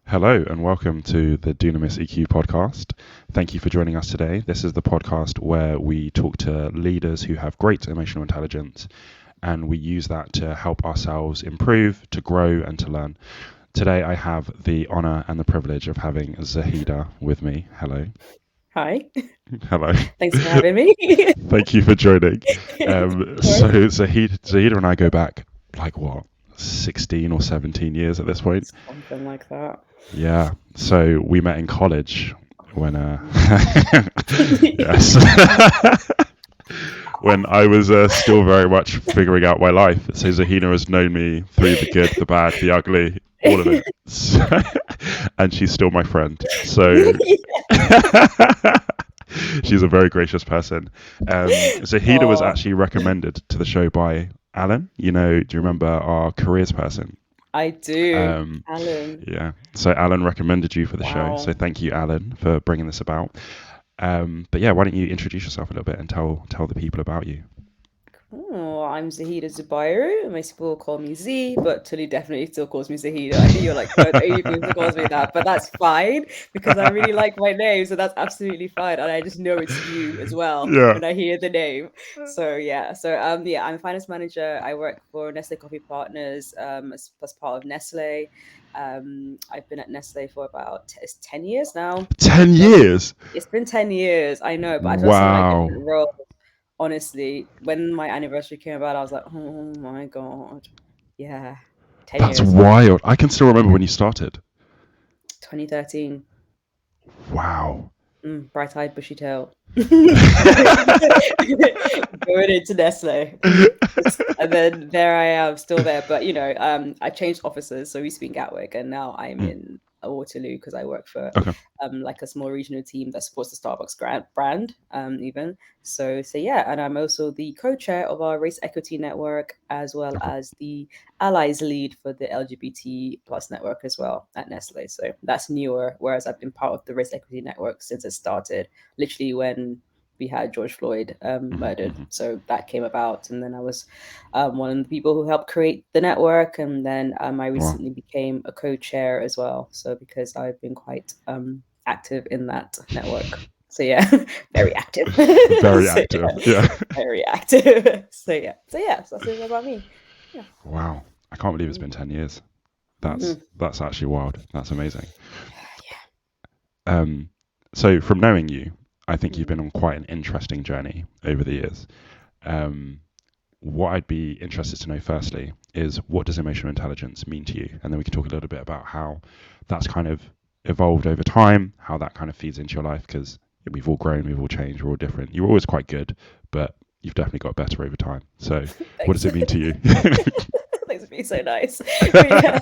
Hello and welcome to the Dunamis EQ podcast. Thank you for joining us today. This is the podcast where we talk to leaders who have great emotional intelligence and we use that to help ourselves improve, to grow and to learn. Today I have the honor and the privilege of having Zahida with me. Hello. Hi, Hello. thanks for having me. Thank you for joining. Of So course. Zahida and I go back like what, 16 or 17 years at this point? Something like that. Yeah. So we met in college when Mm. yes. When I was still very much figuring out my life. So Zahina has known me through the good, the bad, the ugly, all of it. So, and she's still my friend. So she's a very gracious person. Zahida was Oh, actually recommended to the show by Alan. Do you remember our careers person? I do. Um, Alan. yeah. So Alan recommended you for the show. So Wow. thank you, Alan, for bringing this about. But yeah, why don't you introduce yourself a little bit and tell the people about you? Oh, I'm Zahida Zubairu. Most people call me Z, but Tully definitely still calls me Zahida. I think you're like the only person who calls me that, but that's fine because I really like my name, so that's absolutely fine. And I just know it's you as well Yeah. when I hear the name. So yeah, so I'm a finance manager. I work for Nestle Coffee Partners as part of Nestle. I've been at Nestle for about it's 10 years now. 10 But years. it's been 10 years, I know, but I've done some like Wow. different roles. Honestly, when my anniversary came about, I was like, oh my God. Yeah, 10 That's years, wild. I can still remember when you started. 2013. Wow. Bright-eyed, bushy tail. Going into Nestle. And then there I am, still there. But I changed offices. So we used to be in Gatwick, and now I'm Mm, in Waterloo because I work for okay. like a small regional team that supports the Starbucks brand, even. So yeah, and I'm also the co-chair of our race equity network, as well Okay. as the allies lead for the LGBT plus network as well at Nestle. So that's newer, whereas I've been part of the race equity network since it started, literally when we had George Floyd Hmm, murdered. hmm. So that came about, and then I was one of the people who helped create the network, and then I Wow. recently became a co-chair as well. So because I've been quite active in that network. So yeah, very active. Very So active. yeah, Yeah. very active. So that's it about me. Yeah. Wow. I can't believe it's Mm. been 10 years. That's Mhm. that's actually wild. That's amazing. Yeah. Um, so from knowing you, I think you've Mm. been on quite an interesting journey over the years. Um, what I'd be interested to know firstly is what does emotional intelligence mean to you? And then we can talk a little bit about how that's kind of evolved over time, how that kind of feeds into your life, because we've all grown, we've all changed, we're all different. You were always quite good, but you've definitely got better over time. So what does Thanks. it mean to you? Thanks for being so nice. But yeah.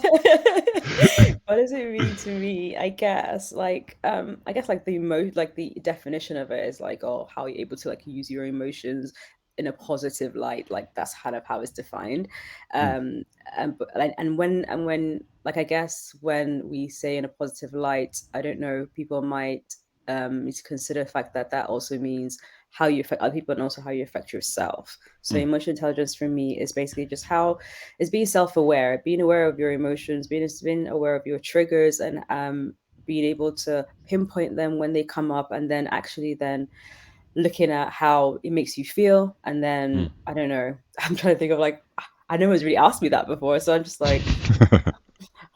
What does it mean to me? I guess like like the definition of it is like, oh, how you're able to like use your emotions in a positive light. Like that's kind of how it's defined. Mm, Um and when like I guess when we say in a positive light, I don't know, people might need to consider the fact that that also means how you affect other people and also how you affect yourself. So mm, emotional intelligence for me is basically just how is being self-aware, being aware of your emotions, being aware of your triggers, and being able to pinpoint them when they come up, and then actually then looking at how it makes you feel. And then mm. I don't know, I'm trying to think of like I no one's really asked me that before, so I'm just like,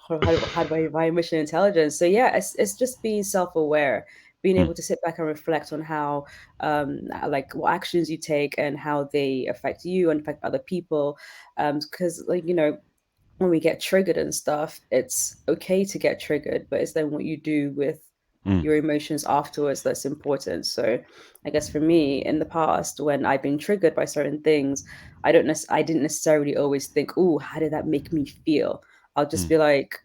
how do I buy emotional intelligence? So yeah, it's just being self-aware, being Mm, able to sit back and reflect on how like what actions you take and how they affect you and affect other people. Because like when we get triggered and stuff, it's okay to get triggered, but it's then what you do with mm, your emotions afterwards that's important. So I guess for me in the past, when I've been triggered by certain things, I didn't necessarily always think, oh, how did that make me feel? I'll just mm, be like,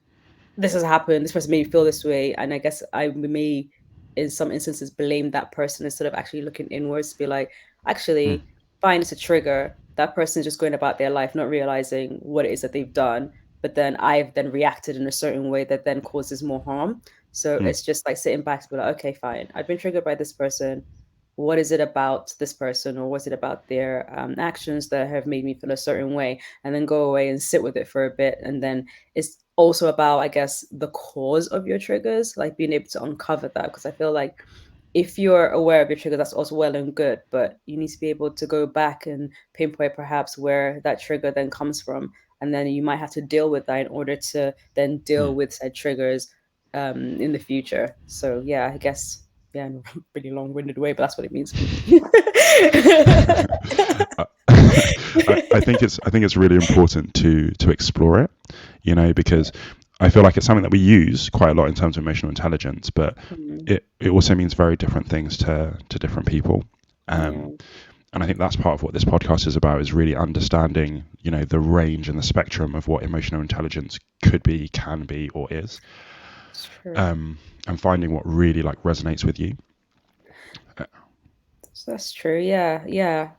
this has happened, this person made me feel this way. And I guess I may in some instances blame that person instead of actually looking inwards to be like, mm, actually, fine, it's a trigger. That person is just going about their life, not realizing what it is that they've done. But then I've then reacted in a certain way that then causes more harm. So mm, it's just like sitting back to be like, okay, fine, I've been triggered by this person. What is it about this person, or was it about their actions that have made me feel a certain way? And then go away and sit with it for a bit. And then it's also about, I guess, the cause of your triggers, like being able to uncover that. Because I feel like if you're aware of your trigger, that's also well and good, but you need to be able to go back and pinpoint perhaps where that trigger then comes from. And then you might have to deal with that in order to then deal Mm. with said triggers in the future. So yeah, I guess, yeah, in a really long-winded way, but that's what it means to me. I think it's really important to explore it, because I feel like it's something that we use quite a lot in terms of emotional intelligence, but Mm, it also means very different things to different people. yeah, And I think that's part of what this podcast is about, is really understanding, the range and the spectrum of what emotional intelligence could be, can be, or is, it's true. and finding what really like resonates with you. So that's true. Yeah, yeah.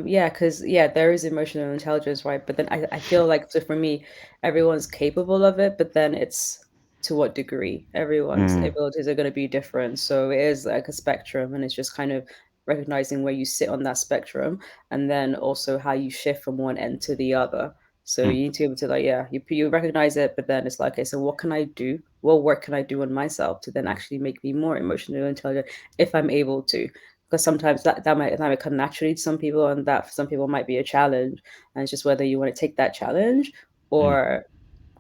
Yeah, because yeah, there is emotional intelligence, right? But then I feel like, so for me, everyone's capable of it, but then it's to what degree. Everyone's Mm, abilities are going to be different. So it is like a spectrum, and it's just kind of recognizing where you sit on that spectrum, and then also how you shift from one end to the other. So mm, you need to be able to, like, yeah, you recognize it, but then it's like, okay, so what can I do? What work can I do on myself to then actually make me more emotionally intelligent if I'm able to? Because sometimes that might come naturally to some people, and that for some people might be a challenge, and it's just whether you want to take that challenge mm.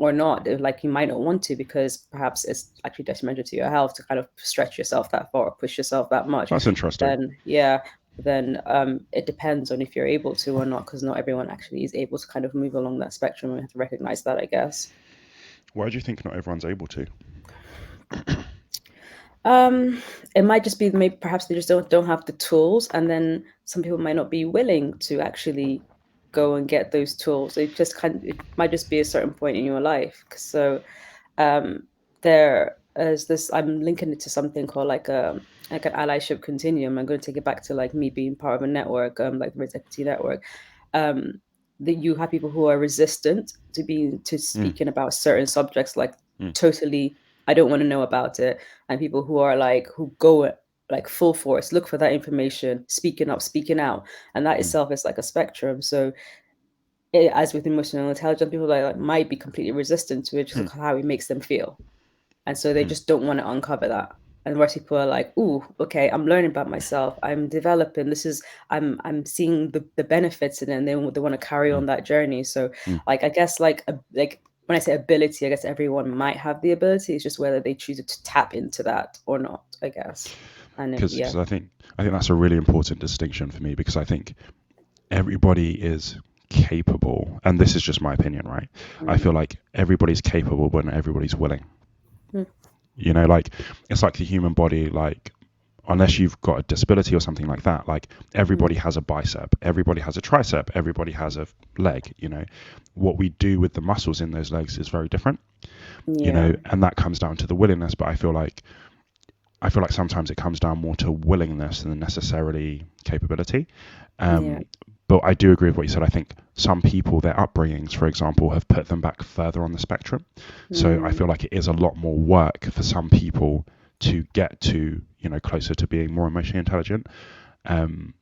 or not. Like, you might not want to, because perhaps it's actually detrimental to your health to kind of stretch yourself that far or push yourself that much. That's interesting. Then yeah, then it depends on if you're able to or not, because not everyone actually is able to kind of move along that spectrum, and we have to recognize that, I guess. Why do you think not everyone's able to? Um, it might just be, maybe perhaps they just don't have the tools, and then some people might not be willing to actually go and get those tools. It might just be a certain point in your life. So um, there is this. I'm linking it to something called like an allyship continuum. I'm going to take it back to like me being part of a network, like the Red Equity Network. Um, that you have people who are resistant to Mm, speaking about certain subjects, like mm, totally, I don't want to know about it, and people who are like, who go like full force, look for that information, speaking up, speaking out, and that mm, itself is like a spectrum. So as with emotional intelligence, people like might be completely resistant to it just mm, because of how it makes them feel, and so they mm, just don't want to uncover that. And where people are like, "Ooh, okay, I'm learning about myself. I'm developing. I'm seeing the benefits in it, and they want to carry mm, on that journey." So, mm. like, I guess like when I say ability, I guess everyone might have the ability. It's just whether they choose to tap into that or not, I guess. And it, yeah. Because I think that's a really important distinction for me, because I think everybody is capable, and this is just my opinion, right? I Mm, feel like everybody's capable, but not everybody's willing. mm, Like, it's like the human body, like, unless you've got a disability or something like that, like, everybody mm. has a bicep, everybody has a tricep, everybody has a leg. What we do with the muscles in those legs is very different, Yeah. and that comes down to the willingness. But I feel like sometimes it comes down more to willingness than necessarily capability. Yeah. Um, but I do agree with what you said. I think some people, their upbringings, for example, have put them back further on the spectrum. So I Mm, feel like it is a lot more work for some people to get to, closer to being more emotionally intelligent. Um,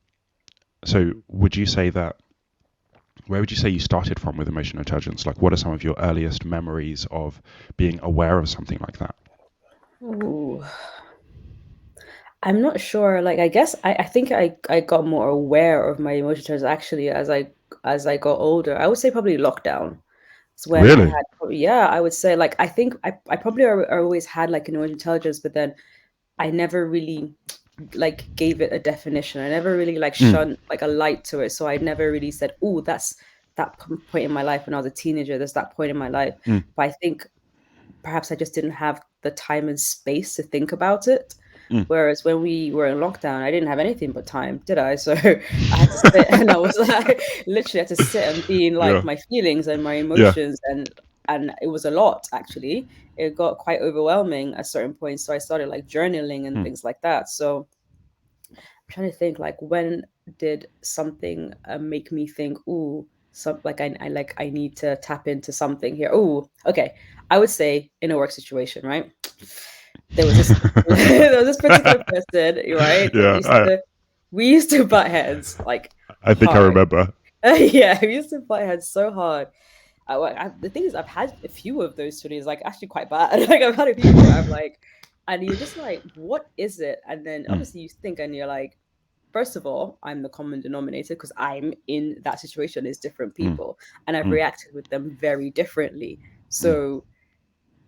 so where would you say you started from with emotional intelligence? Like, what are some of your earliest memories of being aware of something like that? ooh. I'm not sure. Like, I guess I think I got more aware of my emotions actually as I got older. I would say probably lockdown. It's when I Really? had, yeah, I would say, like, I think I probably always had like an emotional intelligence, but then I never really like gave it a definition. I never really like Mm, shone like a light to it. So I never really said, "Oh, that's that point in my life when I was a teenager. There's that point in my life." mm, But I think perhaps I just didn't have the time and space to think about it. mm. Whereas when we were in lockdown, I didn't have anything but time, did I? So I had to sit, and I was like, literally had to sit and be in like Yeah. my feelings and my Yeah. emotions, and it was a lot actually. It got quite overwhelming at certain points. So I started like journaling and Mm, things like that. So I'm trying to think, like, when did something make me think, ooh, some like I need to tap into something here. Oh, okay. I would say in a work situation, right? There was this there was this particular person, right? That yeah. we used to butt heads like I think I hard. remember. Yeah, we used to butt heads so hard. The thing is, I've had a few of those today, like actually quite bad. Like I've had a few where I'm like, and you're just like, what is it? And then Mm, obviously you think, and you're like, first of all, I'm the common denominator because I'm in that situation as different mm, people, and I've mm, reacted with them very differently. mm, So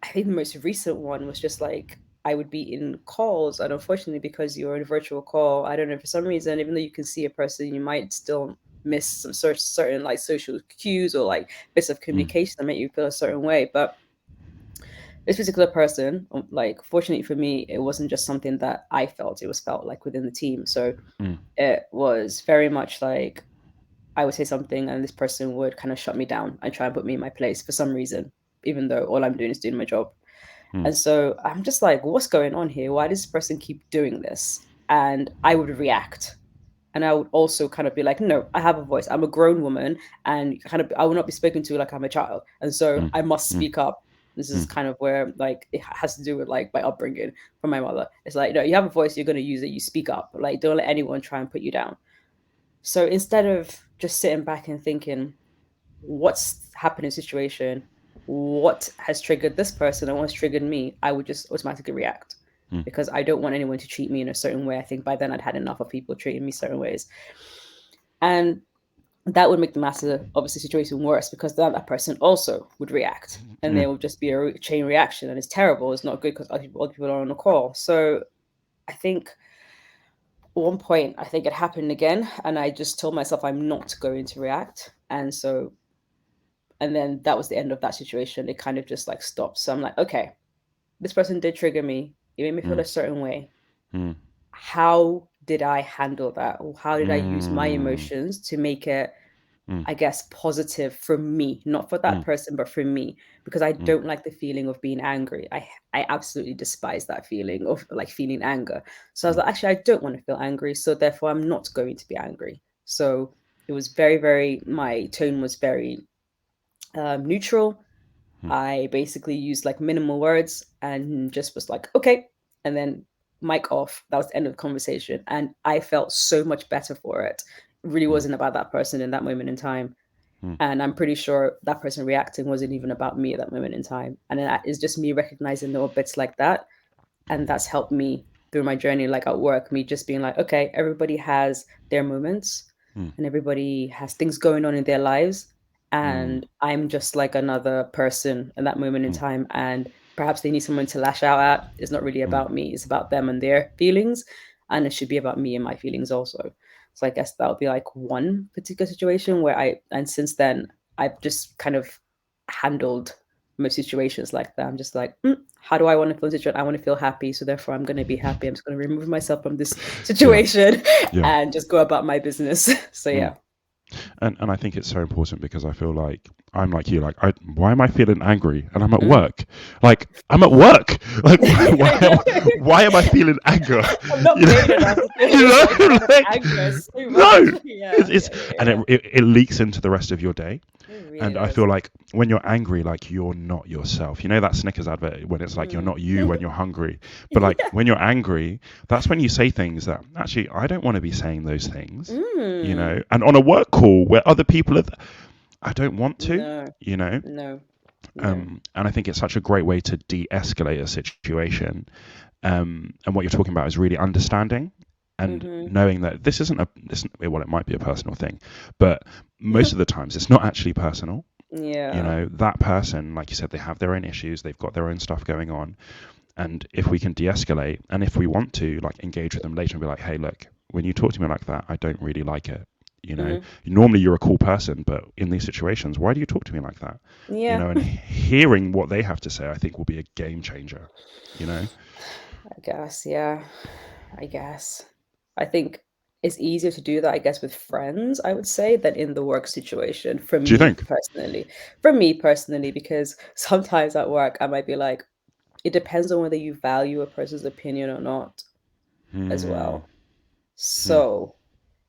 I think the most recent one was just like I would be in calls, and unfortunately, because you're in a virtual call, I don't know, for some reason, even though you can see a person, you might still miss some certain like social cues or like bits of mm, communication that make you feel a certain way. But this particular person, like fortunately for me, it wasn't just something that I felt; it was felt like within the team. So mm, it was very much like I would say something, and this person would kind of shut me down and try and put me in my place for some reason, even though all I'm doing is doing my job. mm, And so I'm just like, what's going on here? Why does this person keep doing this? And I would react. And I would also kind of be like, no, I have a voice. I'm a grown woman, and kind of I will not be spoken to like I'm a child. And so mm, I must mm, speak up. This is mm, kind of where like it has to do with like my upbringing from my mother. It's like, no, you have a voice, you're gonna use it, you speak up. Like don't let anyone try and put you down. So instead of just sitting back and thinking, what's happening situation, what has triggered this person and what's triggered me, I would just automatically react mm, because I don't want anyone to treat me in a certain way. I think by then I'd had enough of people treating me certain ways. And that would make the massive, obviously, situation worse because then that person also would react and mm, there would just be a chain reaction. And it's terrible. It's not good because other people are on the call. So I think at one point, I think it happened again. And I just told myself I'm not going to react. And then that was the end of that situation. It kind of just like stopped. So I'm like, okay, this person did trigger me. It made me feel mm, a certain way. mm, How did I handle that? Or how did I use my mm, emotions to make it, mm, I guess, positive for me, not for that mm, person, but for me, because I mm, don't like the feeling of being angry. I absolutely despise that feeling of like feeling anger. So I was mm, like, actually, I don't want to feel angry. So therefore, I'm not going to be angry. So it was very, very, my tone was very neutral. mm, I basically used like minimal words and just was like, okay. And then mic off. That was the end of the conversation. And I felt so much better for it. It really mm, wasn't about that person in that moment in time. mm, And I'm pretty sure that person reacting wasn't even about me at that moment in time. And then that is just me recognizing little bits like that, and that's helped me through my journey, like at work, me just being like, okay, everybody has their moments mm, and everybody has things going on in their lives, mm, and I'm just like another person in that moment in mm, time, and perhaps they need someone to lash out at. It's not really mm. about me, it's about them and their feelings, and it should be about me and my feelings also. So I guess that would be like one particular situation where and since then I've just kind of handled most situations like that. I'm just like, how do I want to feel in situation? I want to feel happy, so therefore I'm going to be happy. I'm just going to remove myself from this Yeah, situation yeah. and just go about my business. So Mm. yeah. And I think it's so important because I feel like I'm like you. Like, why am I feeling angry? And I'm at Mm. work. Like, I'm at work. Like, I know. why am I feeling anger? I'm not You paid know, enough to feel you this way, but know, I'm like, angry so no. much. Yeah, It's yeah, yeah, and yeah. it leaks into the rest of your day. It really And I does. feel like when you're angry, like you're not yourself. You know that Snickers advert when it's like you're Mm. not you when you're hungry. But like Yeah. when you're angry, that's when you say things that actually I don't want to be saying those things. You know, Mm. and on a work call where other people are, I don't want to. No, You know, no, no. and I think it's such a great way to de-escalate a situation. And what you're talking about is really understanding and Mm-hmm. knowing that this isn't well, it might be a personal thing, but most of the times it's not actually personal. You Yeah. know, that person, like you said, they have their own issues, they've got their own stuff going on. And if we can de-escalate, and if we want to like engage with them later and be like, hey, look, when you talk to me like that, I don't really like it. You know, Mm-hmm. normally you're a cool person, but in these situations, why do you talk to me like that? You Yeah. know, and hearing what they have to say, I think will be a game changer. You know. I guess, yeah. I guess. I think it's easier to do that, I guess, with friends, I would say, than in the work situation for Do you me think? personally. For me personally, because sometimes at work I might be like, it depends on whether you value a person's opinion or not as Hmm. well. Hmm. So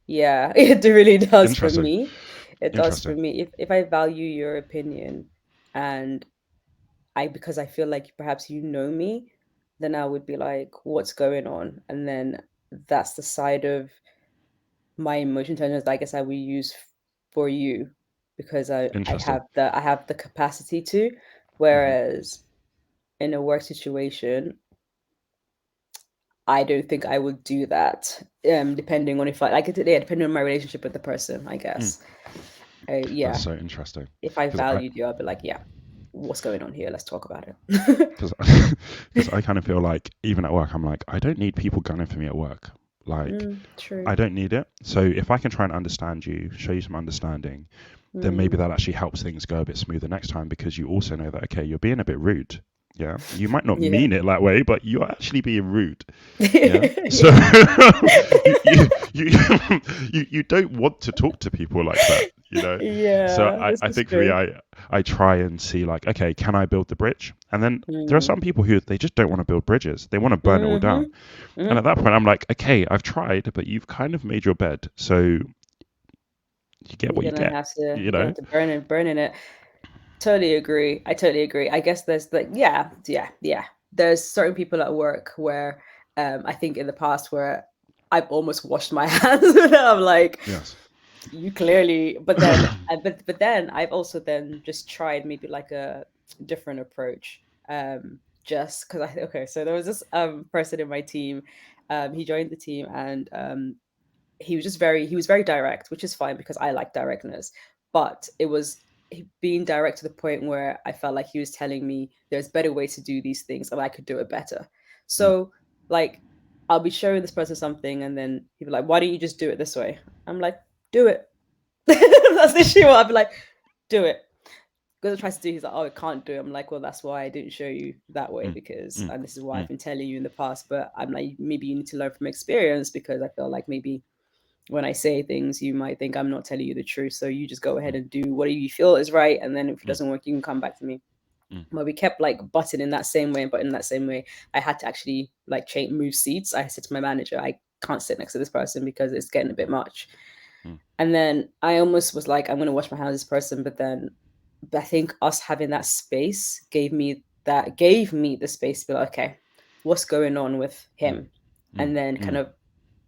yeah, it really does for Interesting. me. It does for Interesting. me. If I value your opinion and because I feel like perhaps you know me, then I would be like, what's going on? And then that's the side of my emotion intelligence, I guess I would use for you. because I Interesting. have the capacity to, Hmm. whereas in a work situation, I don't think I would do that. Depending on if I like it, yeah, depending on my relationship with the person, I Mm. guess. That's Yeah, so interesting if I because I valued you, I'd be like, yeah, what's going on here? Let's talk about it. because because I kind of feel like even at work I'm like I don't need people gunning for me at work. Like True. I don't need it. So if I can try and understand you, show you some understanding, then maybe Mm, that actually helps things go a bit smoother next time because you also know that okay, you're being a bit rude. Yeah, you might not yeah. mean it that way, but you're actually being rude. Yeah, so Yeah. you don't want to talk to people like that, you know. So Yeah, this I is think for me, true. I try and see like, okay, can I build the bridge? And then there are Mm. some people who they just don't want to build bridges; they want to burn it all Mm-hmm. down. And Mm. at that point, I'm like, okay, I've tried, but you've kind of made your bed, so you get what you get, you You're gonna know. have to burn in it. Totally agree. I totally agree. I guess there's like, yeah. There's certain people at work where I think in the past where I've almost washed my hands with them. I'm like, Yes. you clearly, but then but then I've also then just tried maybe like a different approach. Just because so there was this person in my team. He joined the team and he was very direct, which is fine because I like directness. But it was being direct to the point where I felt like he was telling me there's better ways to do these things and I could do it better. Mm, So like I'll be showing this person something and then he'll be like, why don't you just do it this way? I'm like, do it. That's literally what I'd be like, do it. Because I try to do, he's like, oh, I can't do it. I'm like, well, that's why I didn't show you that way mm, because, mm, and this is why I've mm, been telling you in the past. But I'm like, maybe you need to learn from experience because I feel like maybe when I say things, you might think I'm not telling you the truth. So you just go ahead mm, and do whatever you feel is right. And then if it mm, doesn't work, you can come back to me. mm, But we kept like butting in that same way, but in that same way, I had to actually like change move seats. I said to my manager, I can't sit next to this person because it's getting a bit much. mm, And then I almost was like, I'm gonna wash my hands of this person, but I think us having that space gave me the space to be like, okay, what's going on with mm, him? mm, And then kind mm, of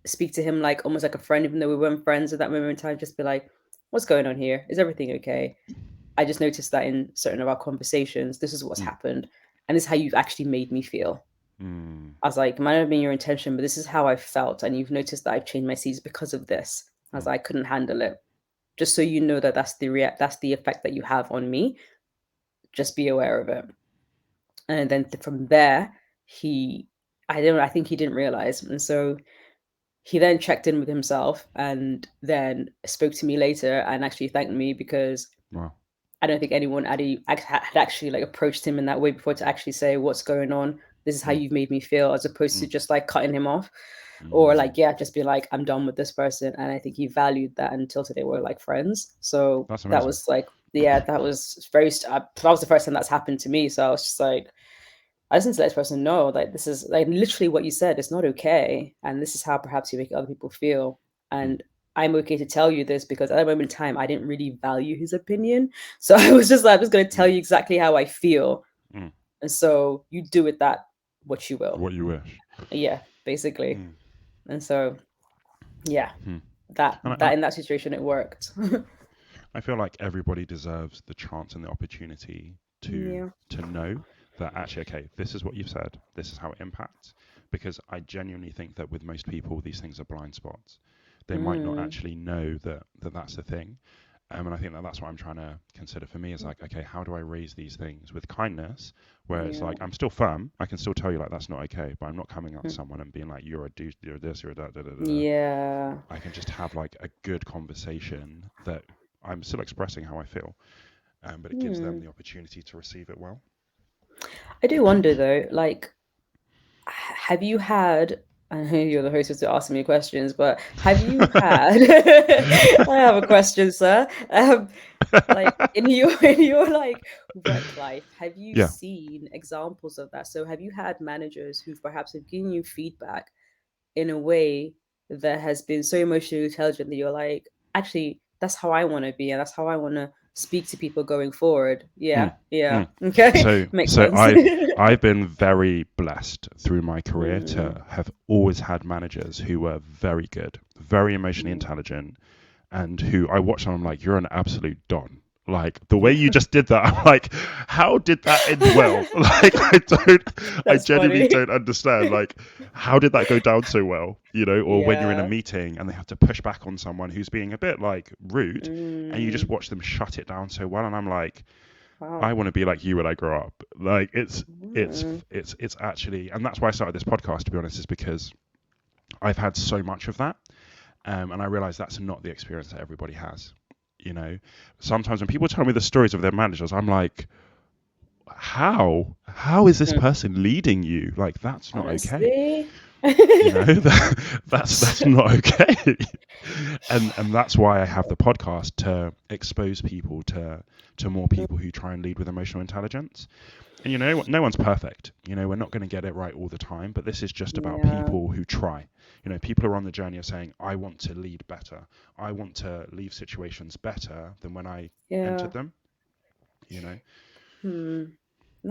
speak to him like almost like a friend, even though we weren't friends at that moment in time, just be like, what's going on here? Is everything okay? I just noticed that in certain of our conversations, this is what's mm, happened. And this is how you've actually made me feel. mm, I was like, it might not have been your intention, but this is how I felt. And you've noticed that I've changed my seats because of this. I was mm, like, I couldn't handle it. Just so you know that that's the effect that you have on me. Just be aware of it. And then from there, he, I don't know, I think he didn't realize. And so he then checked in with himself and then spoke to me later and actually thanked me because wow. I don't think anyone had actually like approached him in that way before to actually say what's going on. This is how Mm, you've made me feel, as opposed to mm, just like cutting him off, or mm. like yeah, just be like I'm done with this person. And I think he valued that until today we're like friends. So That's that amazing. was like yeah, that was very. That was the first time that's happened to me. So I was just like, I just need to let this person know like this is like literally what you said. It's not okay, and this is how perhaps you make other people feel. Mm, And I'm okay to tell you this because at that moment in time, I didn't really value his opinion. So I was just like, I'm just going to tell mm, you exactly how I feel, mm. and so you do with that what you will. What you wish. Yeah, basically. Mm, And so yeah, mm. that And that in that situation it worked. I feel like everybody deserves the chance and the opportunity Yeah. to know that actually, okay, this is what you've said, this is how it impacts. Because I genuinely think that with most people, these things are blind spots. They might not Mm. actually know that that's the thing. And I think that that's what I'm trying to consider for me is like, okay, how do I raise these things with kindness? Where it's Yeah. like, I'm still firm. I can still tell you like that's not okay, but I'm not coming up to someone and being like, you're a douche, you're this, you're that, da da da da. Yeah. I can just have like a good conversation that I'm still expressing how I feel, but it gives them Hmm. the opportunity to receive it well. I do wonder though, like have you had I know you're the host to ask me questions, but have you had I have a question, sir. Like in your in your like work life, have you Yeah. seen examples of that? So have you had managers who perhaps have given you feedback in a way that has been so emotionally intelligent that you're like, actually, that's how I want to be, and that's how I want to speak to people going forward. Yeah, Mm, yeah. mm. Okay, So, makes so sense. I've been very blessed through my career Mm, to have always had managers who were very good, very emotionally mm, intelligent, and who I watched and I'm like, you're an absolute don. Like the way you just did that, I'm like, how did that end well? Like I That's genuinely funny. don't understand. Like, how did that go down so well? You know, or when you're in a Yeah. meeting and they have to push back on someone who's being a bit like rude, and you just Mm, watch them shut it down so well, and I'm like, I wow. want to be like you when I grow up. Like Mm, it's actually, and that's why I started this podcast. To be honest, is because I've had so much of that, and I realize that's not the experience that everybody has. You know, sometimes when people tell me the stories of their managers, I'm like, how is this mm. person leading you? Like that's not okay. Honestly. You know, that's not okay. And that's why I have the podcast, to expose people to more people who try and lead with emotional intelligence. And you know, no one's perfect. You know, we're not going to get it right all the time, but this is just about Yeah. people who try. You know, people are on the journey of saying, I want to lead better. I want to leave situations better than when I Yeah. entered them, you know. Hmm.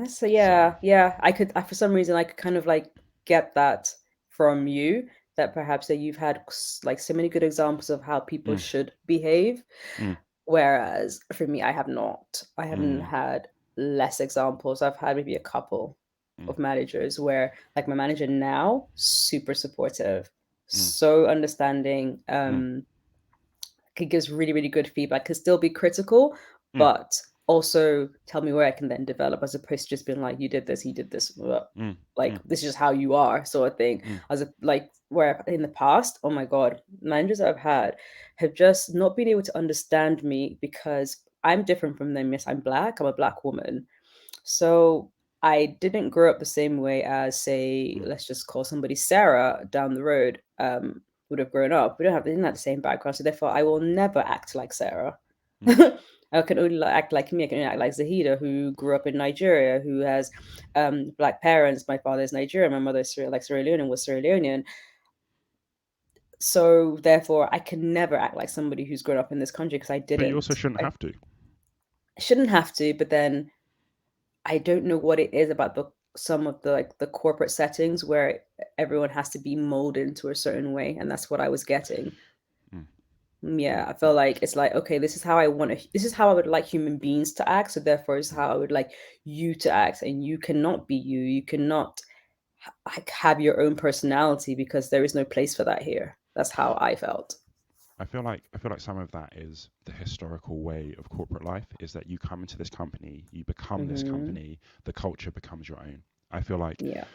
So So, yeah. I, for some reason, I could kind of like get that from you, that perhaps that you've had like so many good examples of how people mm, should behave, mm, whereas for me, I have not. I haven't mm, had less examples. I've had maybe a couple mm, of managers where, like my manager now, super supportive, mm, so understanding. mm, He gives really, really good feedback, can still be critical, mm, but also tell me where I can then develop, as opposed to just being like, you did this, he did this. mm, Like, mm, this is just how you are, sort of thing. mm. As a, like, where in the past, oh my God, managers I've had have just not been able to understand me because I'm different from them. Yes, I'm black, I'm a black woman. So I didn't grow up the same way as, say, Mm, let's just call somebody Sarah down the road, would have grown up. They didn't have the same background, so therefore I will never act like Sarah. mm. I can only act like me. I can only act like Zahida, who grew up in Nigeria, who has black parents. My father is Nigerian, my mother is Sierra Leone and was Sierra Leonean. So therefore, I can never act like somebody who's grown up in this country because I But you also didn't. shouldn't I have to. shouldn't have to, but then I don't know what it is about the some of the like the corporate settings where everyone has to be molded into a certain way, and that's what I was getting. Mm, Yeah, mm, I feel like it's like, okay, this is how I want to, this is how I would like human beings to act. So therefore, it's mm. how I would like you to act, and you cannot be you. You cannot like have your own personality because there is no place for that here. That's how I felt. I feel like some of that is the historical way of corporate life, is that you come into this company, you become this Hmm. company, the culture becomes your own. I feel like Yeah.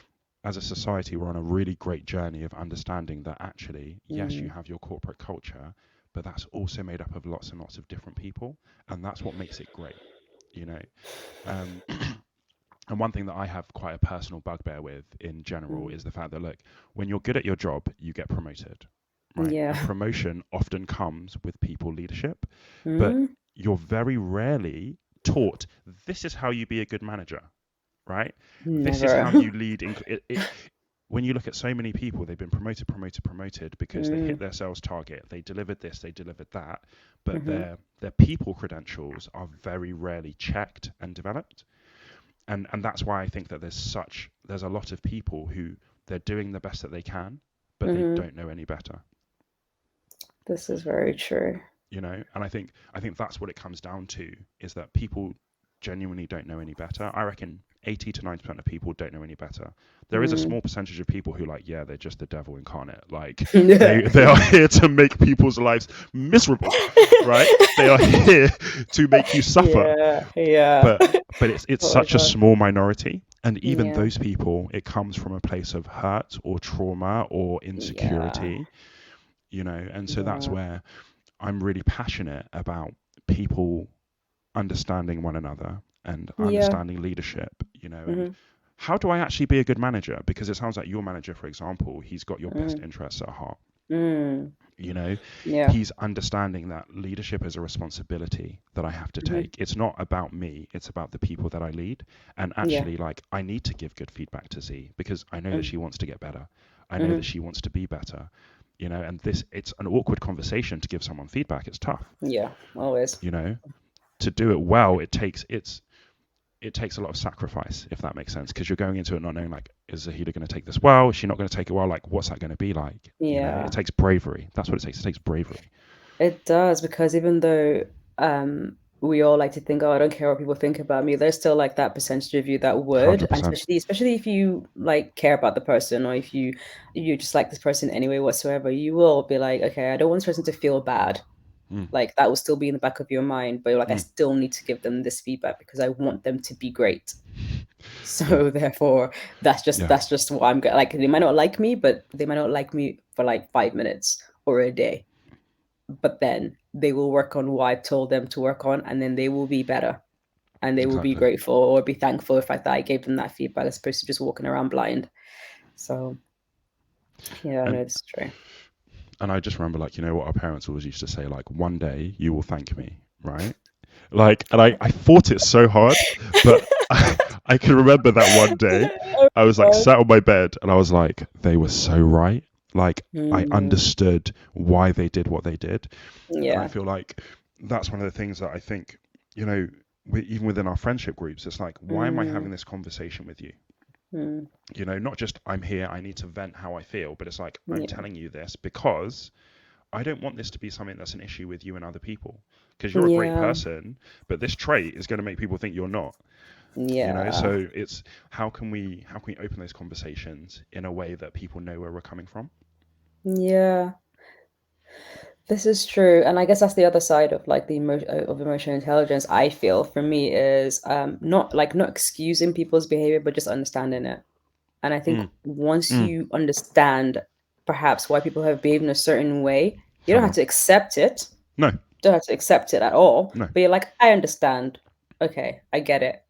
as a society, we're on a really great journey of understanding that actually, yes, you Mm. have your corporate culture, but that's also made up of lots and lots of different people, and that's what makes it great, you know. Um, and one thing that I have quite a personal bugbear with in general Mm. is the fact that, look, when you're good at your job, you get promoted, right? And Yeah. promotion often comes with people leadership, but Mm. you're very rarely taught this is how you be a good manager, right? This is Never. how you lead. When you look at so many people, they've been promoted because they hit Mm. their sales target, they delivered this, they delivered that, but Hmm. their people credentials are very rarely checked and developed. And that's why I think that there's a lot of people who they're doing the best that they can, but they Hmm. don't know any better. This is very true. You know, and I think that's what it comes down to, is that people genuinely don't know any better. I reckon 80 to 90% of people don't know any better. There is a Mm. small percentage of people who, like, yeah, they're just the devil incarnate. Like they Yeah. they are here to make people's lives miserable, right? They are here to make you suffer. Yeah, yeah. But it's Oh my such a God. small minority, and even Yeah, those people, it comes from a place of hurt or trauma or yeah, insecurity, you know. And so that's yeah. where I'm really passionate about people understanding one another and Yeah. understanding leadership, you know. And Mhm. how do I actually be a good manager? Because it sounds like your manager, for example, he's got your best Mm. interests at heart. Mm. You know, Yeah. he's understanding that leadership is a responsibility that I have to Mhm. take. It's not about me, it's about the people that I lead. And Yeah. actually, like, I need to give good feedback to Z because I know that Mm. she wants to get better. I know that Mhm. she wants to be better, you know. And it's an awkward conversation to give someone feedback. It's tough, Yeah, always. you know. To do it well, it takes a lot of sacrifice, if that makes sense, because you're going into it not knowing, like, is Zahida going to take this well? Is she not going to take it well? Like, what's that going to be like? You know, it Yeah. takes bravery. That's what it takes. It takes bravery. It does, because even though we all like to think, oh, I don't care what people think about me, there's still like that percentage of you that would, and 100%. especially if you like care about the person, or if you just like this person anyway whatsoever, you will be like, okay, I don't want this person to feel bad. Mm, Like that will still be in the back of your mind, but you're like, I mm, still need to give them this feedback because I want them to be great. yeah, So therefore, yeah, that's just what I'm going. Like they might not like me, but they might not like me for like 5 minutes or a day, but then they will work on what I've told them to work on, and then they will be better, and they will be exactly. grateful or be thankful for the fact that I gave them that feedback as opposed to just walking around blind. So yeah, no, And it's true. I just remember, like, you know what our parents always used to say, like, one day you will thank me, right? Like, and I fought it so hard, but I can remember that one day Oh I was like gosh. sat on my bed and I was like, they were so right. Like, I Mm, understood why they did what they did. And I yeah. feel like that's one of the things that I think, you know, even within our friendship groups, it's like, why am I Mm, having this conversation with you? mm, You know, not just I'm here, I need to vent how I feel, but it's like, I'm yeah. telling you this because I don't want this to be something that's an issue with you and other people. Because you're a great Yeah. person, but this trait is going to make people think you're not. You know, Yeah. so it's how can we open those conversations in a way that people know where we're coming from? Yeah. This is true, and I guess that's the other side of like the of emotional intelligence. I feel for me is not excusing people's behavior, but just understanding it. And I think Mm, once mm, you understand perhaps why people have behaved in a certain way, you don't come have on. to accept it. No, Don't have to accept it at all. no. But you're like, I understand. Okay, I get it.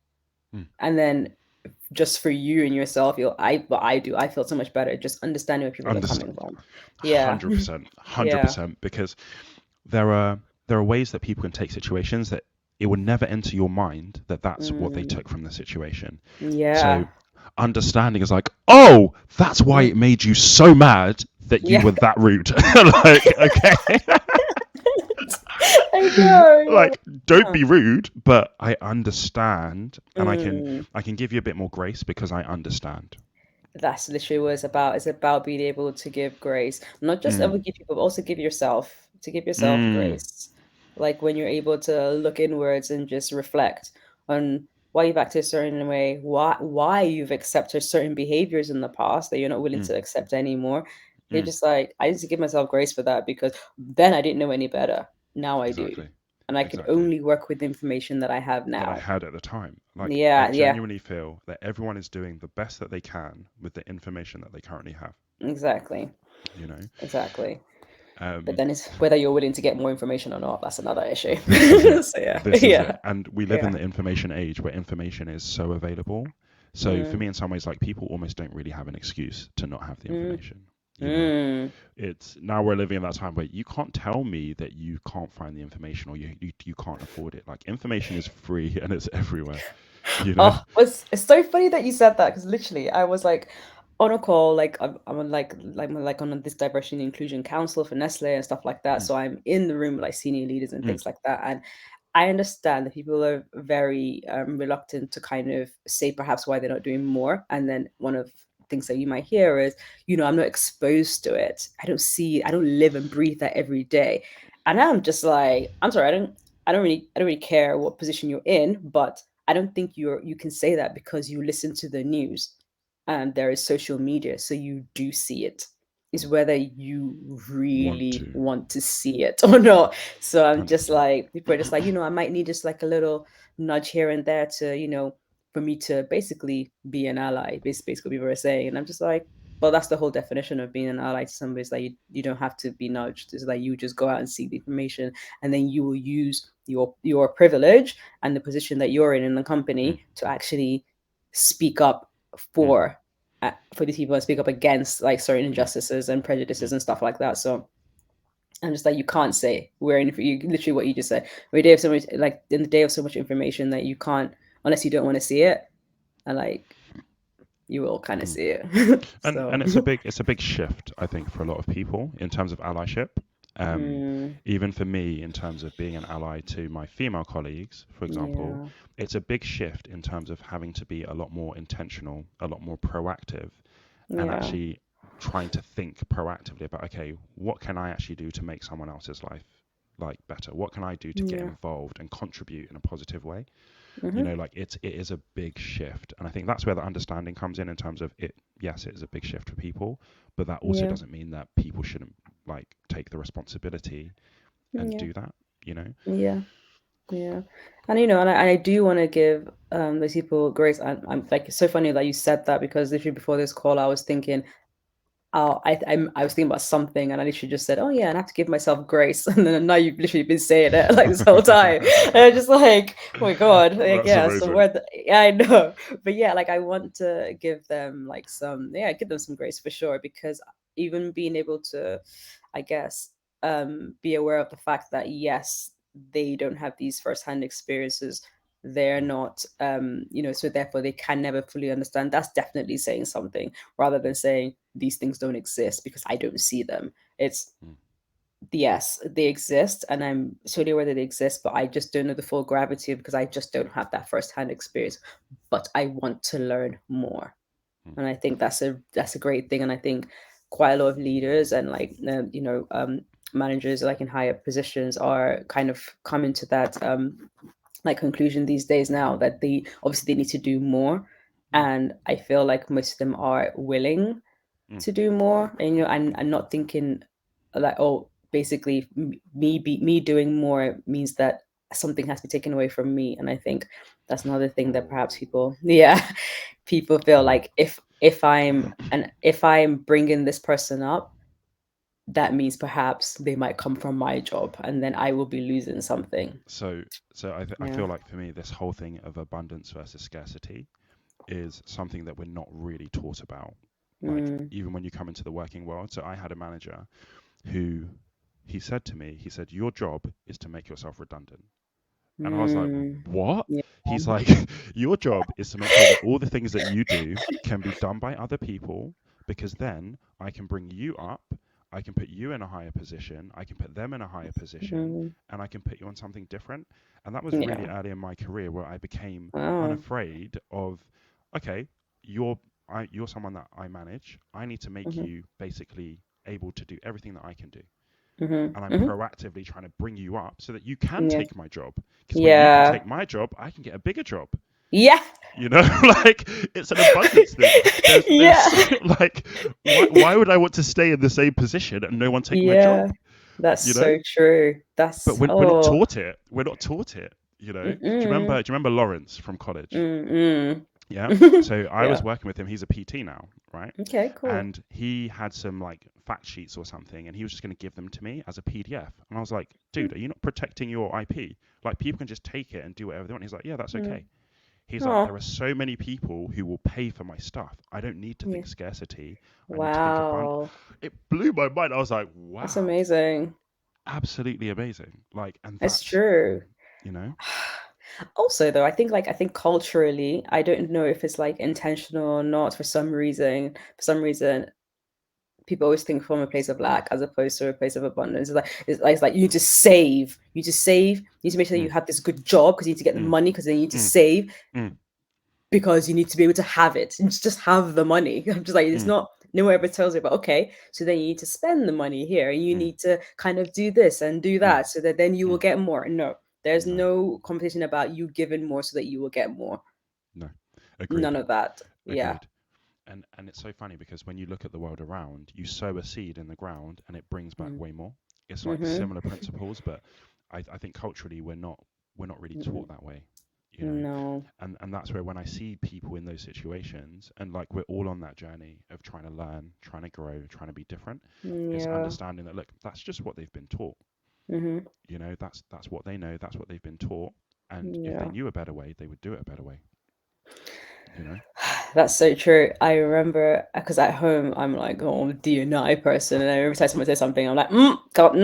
Mm. And then just for you and yourself, I do. I feel so much better just understanding where people are Understand. coming from. Yeah. 100%, Yeah. 100%. Because there are ways that people can take situations that it would never enter your mind that that's what they Mm, took from the situation. So yeah. understanding is like, oh, that's why Mm, it made you so mad that you yeah. were that rude. Like, okay. I know. Like, don't Yeah. be rude, but I understand, and Mm. I can give you a bit more grace because I understand. That's literally what it's about. It's about being able to give grace, not just ever Mm, give people, but also give yourself mm, grace. Like when you're able to look inwards and just reflect on why you've acted a certain way, why you've accepted certain behaviors in the past that you're not willing mm, to accept anymore. You're mm. just like, I need to give myself grace for that because then I didn't know any better. Now I do. Exactly, And I could exactly. only work with the information that I have That I now. had at the time. Like, I Yeah, yeah, genuinely feel that everyone is doing the best that they can with the information that they currently have. exactly. You know, Exactly. But um, then it's whether you're willing to get more information or not. That's another issue. this is it. So yeah, This is it. yeah, And we live in yeah. the information age where information is so available. So for Mm, me, in some ways, like people almost don't really have an excuse to not have the mm, information. You know, mm. it's now we're living in that time where you can't tell me that you can't find the information or you can't afford it. Like information is free and it's everywhere. You know. Oh, it's so funny that you said that because literally I was like on a call, like I'm on like on this diversity and inclusion council for Nestle and stuff like that. Mm, So I'm in the room with like senior leaders and mm, things like that. And I understand that people are very reluctant to kind of say perhaps why they're not doing more. And then one of the things that you might hear is, I'm not exposed to it. I don't live and breathe that every day. And I'm just like, I'm sorry, I don't really care what position you're in, but I don't think you can say that because you listen to the news and there is social media, so you do see it. It's whether you want really to want to see it or not. So I'm just 100%. like, people are just like, I might need just like a little nudge here and there to, for me to basically be an ally, basically what people are saying. And I'm just like, well, that's the whole definition of being an ally to somebody. Is that you don't have to be nudged. It's like you just go out and seek the information, and then you will use your privilege and the position that you're in the Mm, company to actually speak up mm, for these people and speak up against like certain mm, injustices and mm. prejudices and stuff like that. So I'm just like, you can't say we're in for you. Literally, what you just said. We're a day of so much, like in the day of so much information that you can't, unless you don't want to see it, and like you will kind of Mm. see it. So, And it's a big shift, I think, for a lot of people in terms of allyship. Um, mm, Even for me, in terms of being an ally to my female colleagues, for example, yeah, it's a big shift in terms of having to be a lot more intentional, a lot more proactive, and yeah, actually trying to think proactively about, okay, what can I actually do to make someone else's life like better? What can I do to get Yeah. involved and contribute in a positive way? Mm-hmm. Like it is a big shift, and I think that's where the understanding comes in terms of it. Yes, it is a big shift for people, but that also Yeah. doesn't mean that people shouldn't like take the responsibility and Yeah. do that. Yeah. Yeah. And and I do want to give those people grace. I'm like, it's so funny that you said that, because literally before this call I was thinking, I was thinking about something, and I literally just said, "Oh yeah, and I have to give myself grace." And then now you've literally been saying it like this whole time, and I'm just like, "Oh my god!" Like, That's yeah. So amazing. yeah, I know, but yeah, like I want to give them like give them some grace for sure, because even being able to, I guess, be aware of the fact that yes, they don't have these firsthand experiences. They're Mm, not, so therefore they can never fully understand. That's definitely saying something, rather than saying these things don't exist because I don't see them. It's mm, yes, they exist, and I'm totally aware that they exist, but I just don't know the full gravity because I just don't have that firsthand experience. But I want to learn more, mm, and I think that's a great thing. And I think quite a lot of leaders and like managers like in higher positions are kind of coming to that like conclusion these days now, that they obviously they need to do more, mm, and I feel like most of them are willing mm. to do more. And I'm not thinking like, oh, basically me doing more means that something has to be taken away from me. And I think that's another thing that perhaps Oh, people yeah people feel like, if I'm bringing this person up, that means perhaps they might come from my job, and then I will be losing something. so I Yeah. feel like for me, this whole thing of abundance versus scarcity is something that we're not really taught about. Like Mm, even when you come into the working world. So I had a manager who he said to me, he said, "Your job is to make yourself redundant." And I was like, mm, "What?" yeah. He's like, "Your job is to make sure that all the things that you do can be done by other people, because then I can bring you up, I can put you in a higher position, I can put them in a higher position, Mm, and I can put you on something different." And that was really yeah. early in my career where I became Wow. unafraid of, okay, you're you're someone that I manage. I need to make Hmm. you basically able to do everything that I can do, Hmm. and I'm Hmm. proactively trying to bring you up so that you can Yeah. take my job. Because when you can Yeah. take my job, I can get a bigger job. Yeah. You know, like it's an abundance thing. There's Yeah. so, like, why would I want to stay in the same position and no one take my Yeah. job? That's You know, so true. but That's we're not taught it. We're not taught it. mm-mm, Do you remember Lawrence from college? mm-mm. Yeah. So I was Yeah. working with him. He's a PT now, right? Okay, cool. And he had some like fact sheets or something, and he was just going to give them to me as a PDF. And I was like, dude, are you not protecting your IP? Like people can just take it and do whatever they want. He's like, yeah, that's Mm-hmm. okay. He's like, there Oh, are so many people who will pay for my stuff. I don't need to yeah. think scarcity. I need to think abundant. Wow. It blew my mind. I was like, That's wow, amazing. absolutely amazing. Like, and It's that's, true. you know, Also, though, I think culturally, I don't know if it's like intentional or not. For some reason, people always think from a place of lack as opposed to a place of abundance. It's like you need to save. You need to save. You need to make sure that mm, you have this good job because you need to get the mm, money, because then you need to mm, save mm, because you need to be able to have it. And just have the money. I'm just like, it's mm, not, no one ever tells you about, okay, so then you need to spend the money here and you mm, need to kind of do this and do mm, that so that then you will mm. get more. No, there's No, no competition about you giving more so that you will get more. no. Agreed. None of that. Yeah. Agreed. And it's so funny because when you look at the world around, you sow a seed in the ground and it brings back Mm. way more. It's like Mm-hmm. similar principles, but I think culturally we're not really Mm-mm. taught that way, you know. No. And that's where when I see people in those situations, and like we're all on that journey of trying to learn, trying to grow, trying to be different, is Yeah. understanding that look, that's just what they've been taught. Mm-hmm. That's what they know, that's what they've been taught. And if they Yeah. knew a better way, they would do it a better way, you know. That's so true. I remember because at home I'm like, oh, DNI person, and every time someone says something, I'm like, God,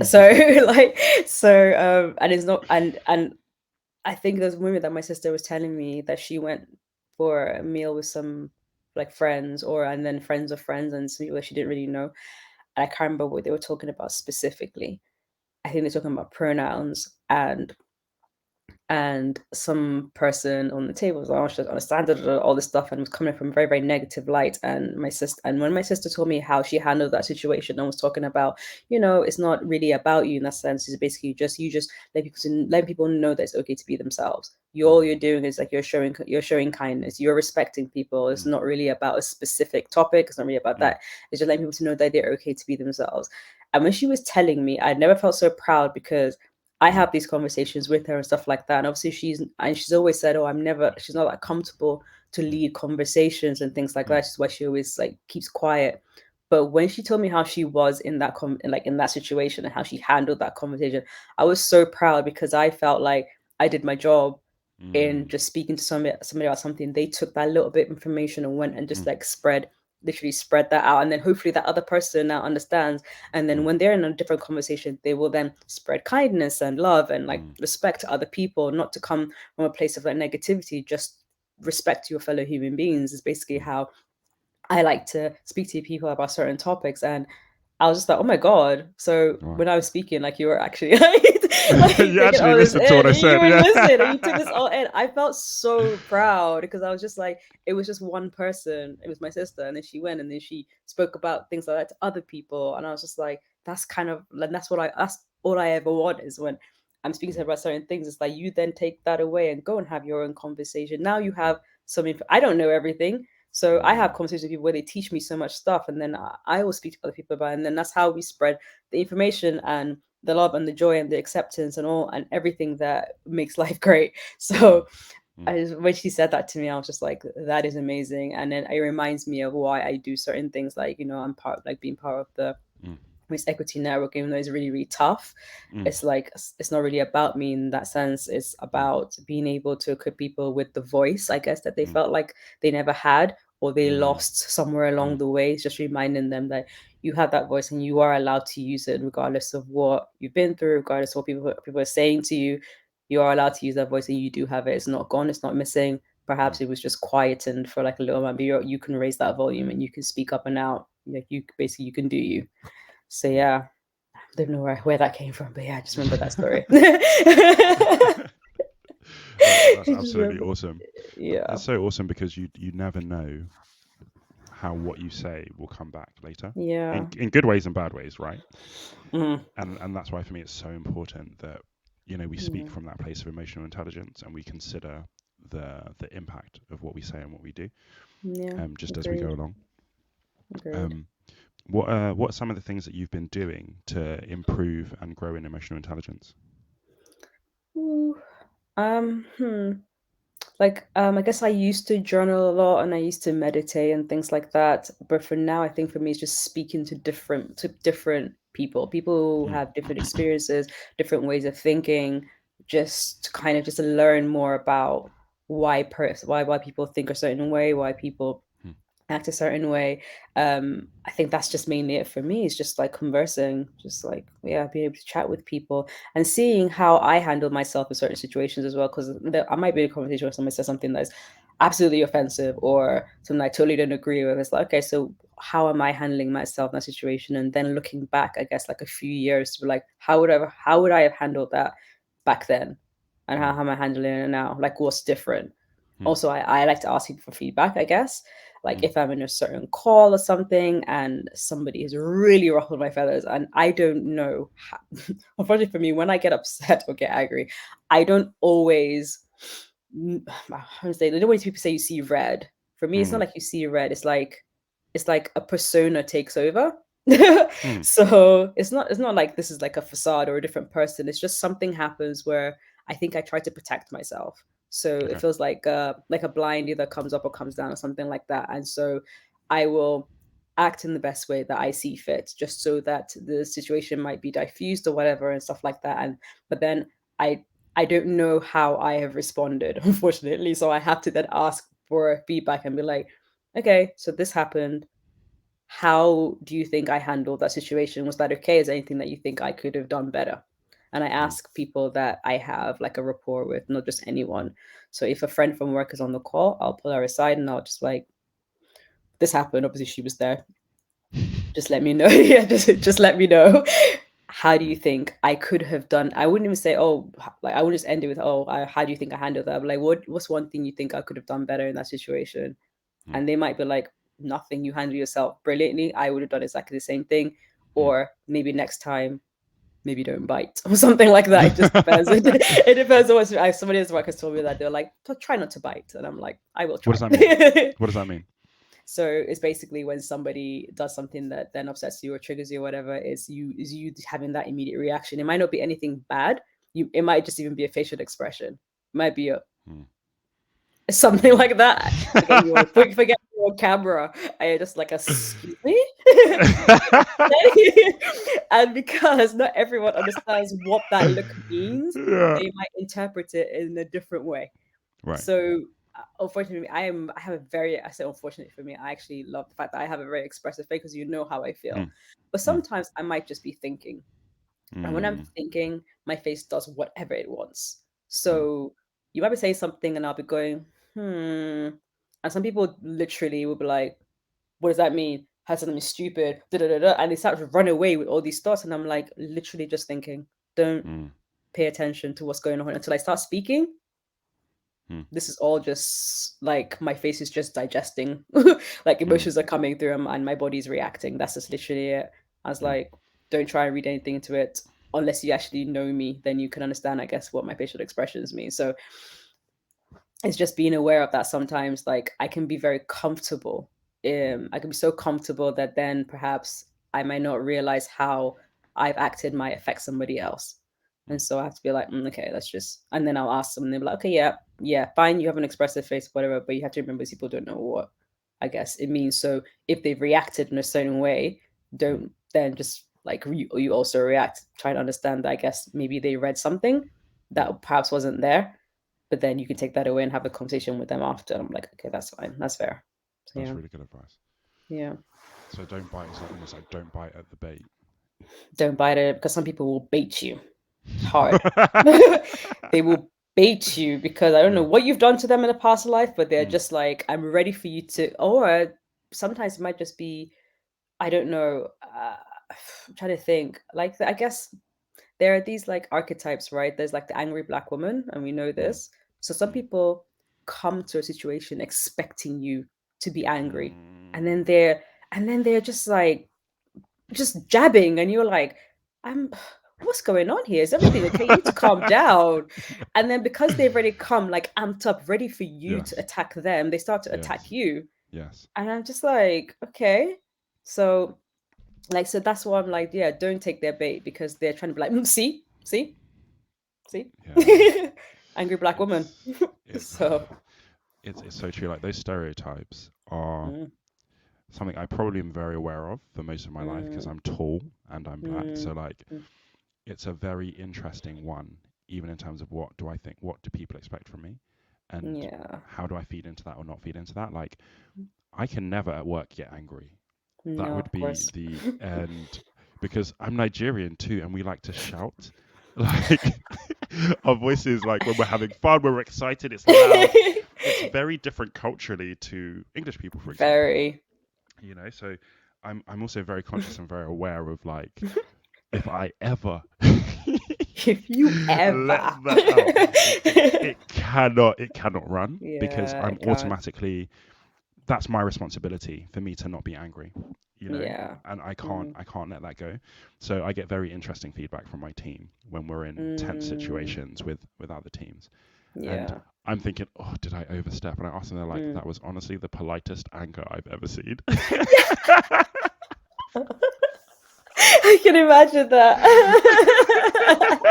So like, and it's not, and I think there's a moment that my sister was telling me that she went for a meal with some like friends, and then friends of friends, and some people that she didn't really know. And I can't remember what they were talking about specifically. I think they're talking about pronouns, and and some person on the table was like, oh, she doesn't understand it, all this stuff, and was coming from a very, very negative light. And when my sister told me how she handled that situation and was talking about, it's not really about you in that sense. It's basically you just let people know that it's okay to be themselves. All you're doing is like you're showing kindness, you're respecting people. It's not really about a specific topic. It's not really about that. It's just letting people to know that they're okay to be themselves. And when she was telling me, I never felt so proud, because I have these conversations with her and stuff like that. And obviously she's always said, oh, she's not that comfortable to lead conversations and things like that. That's why she always like keeps quiet. But when she told me how she was in that in that situation and how she handled that conversation, I was so proud, because I felt like I did my job in just speaking to somebody about something. They took that little bit of information and went and just like literally spread that out, and then hopefully that other person now understands, and then when they're in a different conversation, they will then spread kindness and love and like respect to other people, not to come from a place of like negativity. Just respect your fellow human beings is basically how I like to speak to people about certain topics. And I was just like, oh my God. So when I was speaking, like you were actually like You taking actually all this listened to what I in. You said. were Yeah. listening and you took this all in. I felt so proud, because I was just like, it was just one person. It was my sister. And then she went and then she spoke about things like that to other people. And I was just like, that's all I ever want, is when I'm speaking to her about certain things. It's like, you then take that away and go and have your own conversation. Now you have something. I don't know everything. So I have conversations with people where they teach me so much stuff, and then I will speak to other people about it, and then that's how we spread the information and the love and the joy and the acceptance and all and everything that makes life great. So when she said that to me, I was just like, that is amazing. And then it reminds me of why I do certain things, like, I'm part of like being part of the Miss Equity Network, even though it's really, really tough. It's like, it's not really about me in that sense. It's about being able to equip people with the voice, I guess, that they felt like they never had, or they lost somewhere along the way. It's just reminding them that you have that voice and you are allowed to use it, regardless of what you've been through, regardless of what people are saying to you. You are allowed to use that voice, and you do have it. It's not gone. It's not missing. Perhaps it was just quietened for like a little while, but you can raise that volume and you can speak up and out. Like you can do you. So yeah, I don't know where that came from, but yeah, I just remember that story. That's absolutely awesome. Yeah. It's so awesome, because you never know how what you say will come back later. Yeah. In good ways and bad ways, right? Mm. And that's why for me it's so important that we speak from that place of emotional intelligence, and we consider the impact of what we say and what we do. Yeah. Just as we go along. Agreed. What are some of the things that you've been doing to improve and grow in emotional intelligence? Ooh. Like, I guess I used to journal a lot and I used to meditate and things like that. But for now, I think for me, it's just speaking to different people, people who have different experiences, different ways of thinking, just kind of just to learn more about why people think a certain way, why people act a certain way. I think that's just mainly it for me. It's just like conversing, just like, yeah, being able to chat with people and seeing how I handle myself in certain situations as well. Because I might be in a conversation where someone says something that's absolutely offensive or something I totally don't agree with. It's like, okay, so how am I handling myself in that situation? And then looking back, I guess like a few years to be like, how would I have handled that back then? And how am I handling it now? Like, what's different? Also, I like to ask people for feedback, I guess. Like if I'm in a certain call or something and somebody has really ruffled my feathers and I don't know how, unfortunately for me, when I get upset or get angry, I don't always, they don't always people say you see red. For me, it's not like you see red. It's like a persona takes over. So it's not like this is like a facade or a different person. It's just something happens where I think I try to protect myself. So it feels like a blind either comes up or comes down or something like that. And so I will act in the best way that I see fit, just so that the situation might be diffused or whatever and stuff like that. And but then I don't know how I have responded, unfortunately. So I have to then ask for feedback and be like, okay, so this happened. How do you think I handled that situation? Was that okay? Is there anything that you think I could have done better? And I ask people that I have like a rapport with, not just anyone. So if a friend from work is on the call, I'll pull her aside and I'll just like, this happened. Obviously, she was there. Just let me know. Yeah, just let me know. how do you think I could have done? I wouldn't even say, oh, like I would just end it with, oh, how do you think I handled that? But like, what's one thing you think I could have done better in that situation? Mm, And they might be like, nothing, you handle yourself brilliantly. I would have done exactly the same thing. mm. Or maybe next time, maybe don't bite or something like that. It just depends. It depends on what somebody else workers told me that they're like, try not to bite. And I'm like, I will What try. does that mean? What does that mean? So it's basically when somebody does something that then upsets you or triggers you or whatever, is you having that immediate reaction. It might not be anything bad. It might just even be a facial expression. It might be a Mm, something mm. like that. Forget your camera. I just like, excuse me. And because not everyone understands what that look means, Yeah. they might interpret it in a different way. Right. So unfortunately, I have a very, I say unfortunately for me, I actually love the fact that I have a very expressive face because you know how I feel. Mm, But mm, sometimes I might just be thinking. And when I'm mm, thinking, my face does whatever it wants. mm, So you might be saying something and I'll be going, hmm. And some people literally will be like, what does that mean? Has something stupid, da, da, da, da. And they start to run away with all these thoughts. And I'm like, literally just thinking, don't mm, pay attention to what's going on until I start speaking. mm, This is all just like my face is just digesting, like mm, emotions are coming through and my body's reacting. That's just literally it. I was mm. like, don't try and read anything into it unless you actually know me. Then you can understand, I guess, what my facial expressions mean. So it's just being aware of that. Sometimes like I can be very comfortable. I can be so comfortable that then perhaps I might not realize how I've acted might affect somebody else. And so I have to be like, okay, let's just, and then I'll ask them and they'll be like, okay, yeah, yeah, fine, you have an expressive face, whatever, but you have to remember people don't know what, I guess, it means. So if they've reacted in a certain way, Mm, don't then just like you also react, try to understand that I guess maybe they read something mm. that perhaps wasn't there, but then you can take that away and have a conversation with them after. I'm like, okay, that's fine, that's fair. So That's yeah, really good advice. yeah. So don't bite. It's like almost like don't bite at the bait. Don't bite it because some people will bait you hard. They will bait you because I don't know Yeah. what you've done to them in a past life, but they're Mm, just like, I'm ready for you to. Or sometimes it might just be, I don't know. I'm trying to think. Like, I guess there are these like archetypes, right? There's like the angry black woman, and we know mm, this. So some mm, people come to a situation expecting you to be angry, and mm. then they're just jabbing, and you're like, I'm. What's going on here? Is everything okay? You need to calm down. And then because they've already come like amped up, ready for you to Yes. attack them, they start to attack Yes. you, Yes. and I'm just like, okay. So like, so that's why I'm like, yeah, don't take their bait because they're trying to be like, see, see, see, Yeah. angry black woman. It's it. So, It's so true. Like those stereotypes are mm, something I probably am very aware of for most of my life because mm, I'm tall and I'm black. So mm, like mm, it's a very interesting one, even in terms of what do I think, what do people expect from me, and yeah, how do I feed into that or not feed into that. Like I can never at work get angry. That no, would of be course. the end because I'm Nigerian too, and we like to shout. Like our voices, like when we're having fun, when we're excited, it's loud. It's very different culturally to English people, for example. Very. So I'm also very conscious and very aware of like if I ever If you let ever. that out, it cannot run because Yeah, I I'm can't. automatically that's my responsibility for me to not be angry, Yeah. and I can't Mm, I can't let that go. So I get very interesting feedback from my team when we're in tense mm, situations with other teams, and yeah. I'm thinking, oh, did I overstep? And I ask them, they're like, Mm. that was honestly the politest anger I've ever seen. I can imagine that.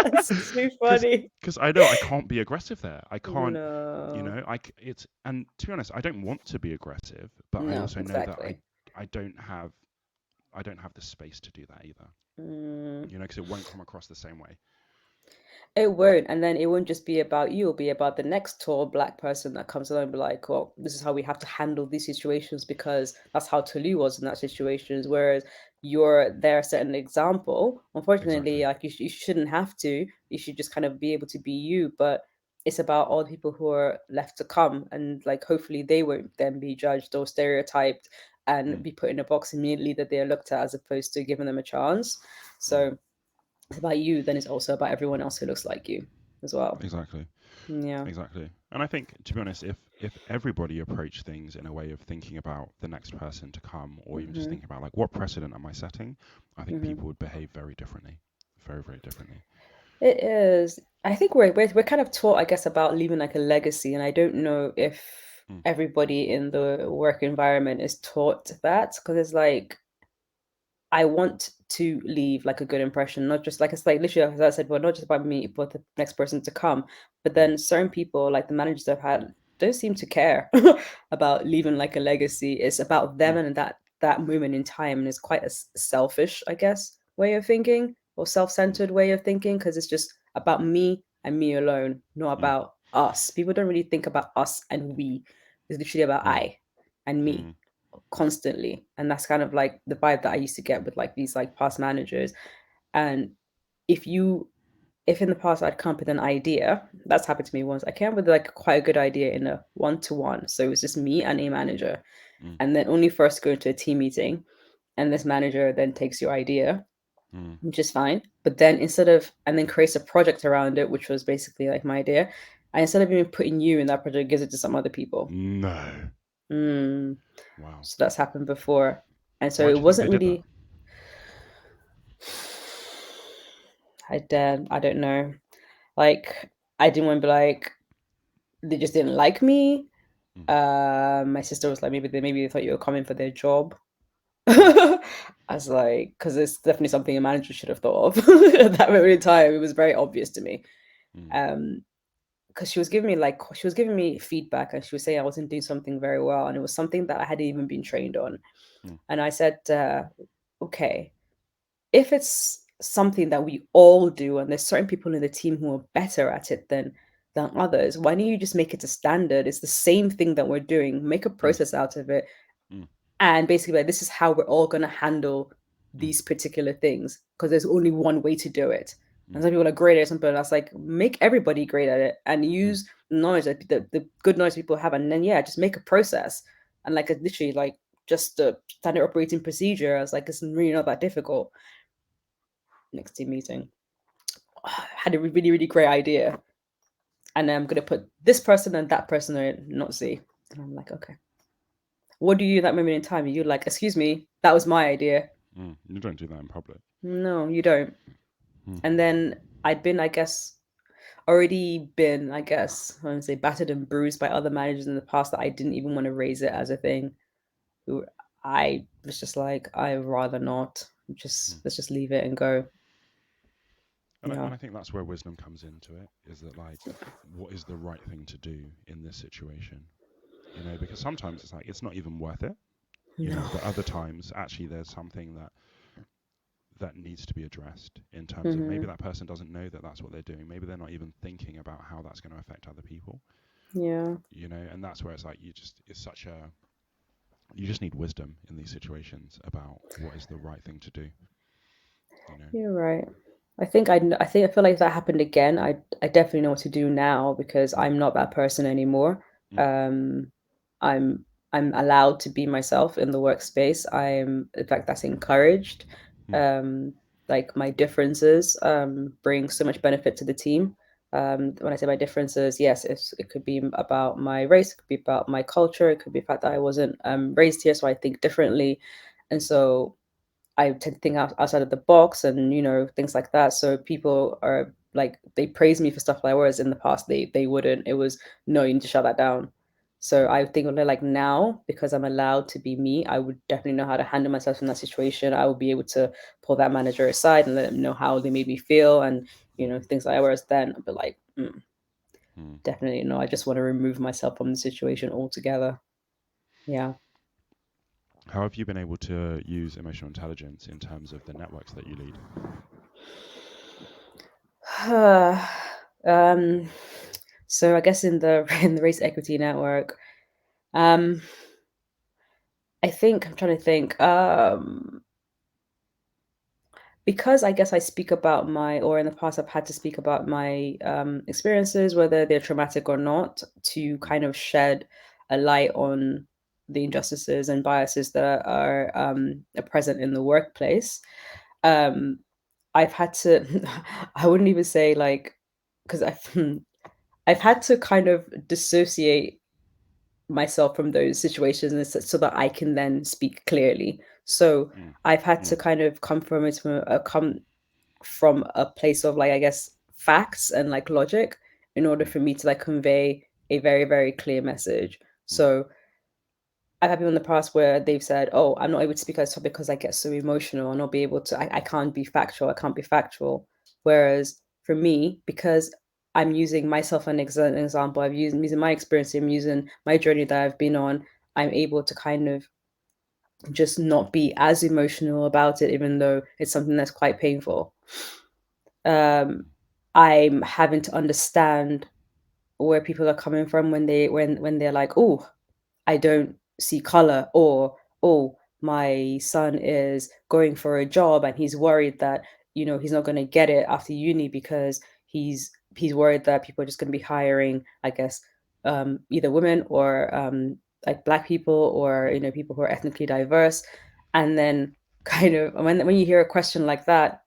That's too Because funny. I know I can't be aggressive there. I can't, No. it's, and to be honest, I don't want to be aggressive, but I No, also know that exactly. I don't have, I don't have the space to do that either, Mm. because it won't come across the same way. It won't. And then it won't just be about you, it'll be about the next tall black person that comes along and be like, well, this is how we have to handle these situations because that's how Tolu was in that situations. Whereas you're there, set an example. Unfortunately, Exactly. like you shouldn't have to. You should just kind of be able to be you. But it's about all the people who are left to come, and like hopefully they won't then be judged or stereotyped and Mm, be put in a box immediately that they're looked at as opposed to giving them a chance. mm, So it's about you, then it's also about everyone else who looks like you as well. Exactly. Yeah. Exactly. And I think, to be honest, if everybody approached things in a way of thinking about the next person to come, or even just Hmm. thinking about like what precedent am I setting, I think Hmm. people would behave very differently, very, very differently. It is. I think we're kind of taught, I guess, about leaving like a legacy, and I don't know if Mm, everybody in the work environment is taught that, because it's like I want to leave like a good impression, not just like it's like literally as I said, well, not just about me, but the next person to come. But mm, then certain people, like the managers I've had, don't seem to care about leaving like a legacy. It's about them mm, and that moment in time, and it's quite a selfish, I guess, way of thinking or mm, self-centered way of thinking, because it's just about me and me alone, not mm, about us. People don't really think about us and we. It's literally about mm, I and me mm, constantly, and that's kind of like the vibe that I used to get with like these like past managers. And if you if in the past I'd come up with an idea, that's happened to me once. I came up with like quite a good idea in a one-to-one, so it was just me and a manager, mm, and then only first go into a team meeting, and this manager then takes your idea, mm. which is fine, but then instead of and then creates a project around it, which was basically like my idea, and instead of even putting you in that project, gives it to some other people. No. mm. Wow. So that's happened before, and so Why do it you think wasn't they did that? really. I don't know. Like, I didn't want to be like, they just didn't like me. Mm, My sister was like, maybe they thought you were coming for their job. mm, I was like, because it's definitely something a manager should have thought of at that moment in time. It was very obvious to me. mm, Um, because she was giving me feedback, and she was saying I wasn't doing something very well, and it was something that I hadn't even been trained on. mm, And I said, okay, if it's something that we all do and there's certain people in the team who are better at it than others, why don't you just make it a standard? It's the same thing that we're doing, make a mm, process out of it, mm, and basically like this is how we're all going to handle mm, these particular things, because there's only one way to do it. mm, And some people are great at something, but that's like make everybody great at it and mm, use knowledge that the good knowledge people have, and then yeah, just make a process and like a, literally like just a standard operating procedure. I was like, it's really not that difficult. Next team meeting, had a really, really great idea. And I'm going to put this person and that person in, not Z. And I'm like, okay. What do you do at that moment in time? You're like, excuse me, that was my idea. mm. You don't do that in public. No, you don't. Mm, And then I'd been, I guess, already been, I guess, I want to say battered and bruised by other managers in the past that I didn't even want to raise it as a thing. Who I was just like, I'd rather not. mm. Just let's just leave it and go. Yeah. And I think that's where wisdom comes into it, is that like, what is the right thing to do in this situation? You know, because sometimes it's like it's not even worth it. You No. know, but other times actually there's something that needs to be addressed in terms of maybe Hmm. that person doesn't know that that's what they're doing. Maybe they're not even thinking about how that's going to affect other people. Yeah. You know, and that's where it's like it's such a you just need wisdom in these situations about what is the right thing to do. You know. You're right. I feel like if that happened again, I definitely know what to do now, because I'm not that person anymore. Mm, Um, I'm I'm allowed to be myself in the workspace. In fact, that's encouraged. mm, Um, like my differences bring so much benefit to the team. When I say my differences, yes, it could be about my race, it could be about my culture, it could be the fact that I wasn't raised here, so I think differently, and so I tend to think outside of the box, and things like that. So people are like, they praise me for stuff like, whereas in the past they wouldn't. It was, no, you need to shut that down. So mm, I think like now, because I'm allowed to be me, I would definitely know how to handle myself in that situation. I would be able to pull that manager aside and let them know how they made me feel, and things like that. Whereas then I'd be like, mm. definitely no. I just want to remove myself from the situation altogether. Yeah. How have you been able to use emotional intelligence in terms of the networks that you lead? um, so I guess in the in the race equity network, um, I think I'm trying to think. Because I guess I speak about my, or in the past I've had to speak about my experiences, whether they're traumatic or not, to Mm, kind of shed a light on the injustices and biases that are present in the workplace. Um, I've had to, I wouldn't even say like, because I've had to kind of dissociate myself from those situations and so that I can then speak clearly. So Mm, I've had to mm, kind of come from a place of like, I guess, facts and like logic in order mm, for me to like convey a very, very clear message. mm, So I've had people in the past where they've said, "Oh, I'm not able to speak on this topic because I get so emotional. I'll not be able to. I can't be factual. I can't be factual." Whereas for me, because I'm using myself an example, I'm using my experience, I'm using my journey that I've been on. I'm able to kind of just not be as emotional about it, even though it's something that's quite painful. Um, I'm having to understand where people are coming from when they're like, "Oh, I don't see color," or "Oh, my son is going for a job and he's worried that, he's not going to get it after uni because he's worried that people are just going to be hiring, I guess, either women or like black people or people who are ethnically diverse." And then kind of when you hear a question like that,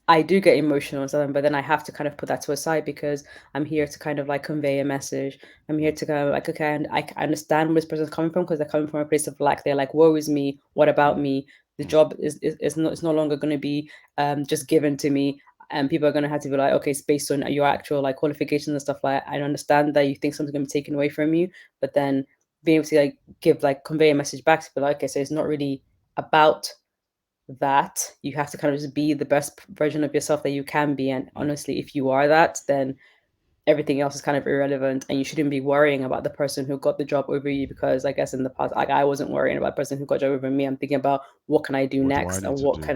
I do get emotional and stuff, but then I have to kind of put that to a side because I'm here to kind of like convey a message. I'm here mm, to go like, okay, and I understand where this person's coming from because they're coming from a place of lack. They're like, woe is me. What about mm, me? The mm, job is not, it's no longer going to be just given to me. And people are going to have to be like, okay, it's based on your actual like qualifications and stuff like that. I understand that you think something's going to be taken away from you, but then being able to like give like convey a message back to be like, okay, so it's not really about that. You have to kind of just be the best version of yourself that you can be. And mm, honestly, if you are that, then everything else is kind of irrelevant and you shouldn't be worrying about the person who got the job over you, because I guess in the past, like, I wasn't worrying about the person who got the job over me. I'm thinking about what can I do what do I next need and to do?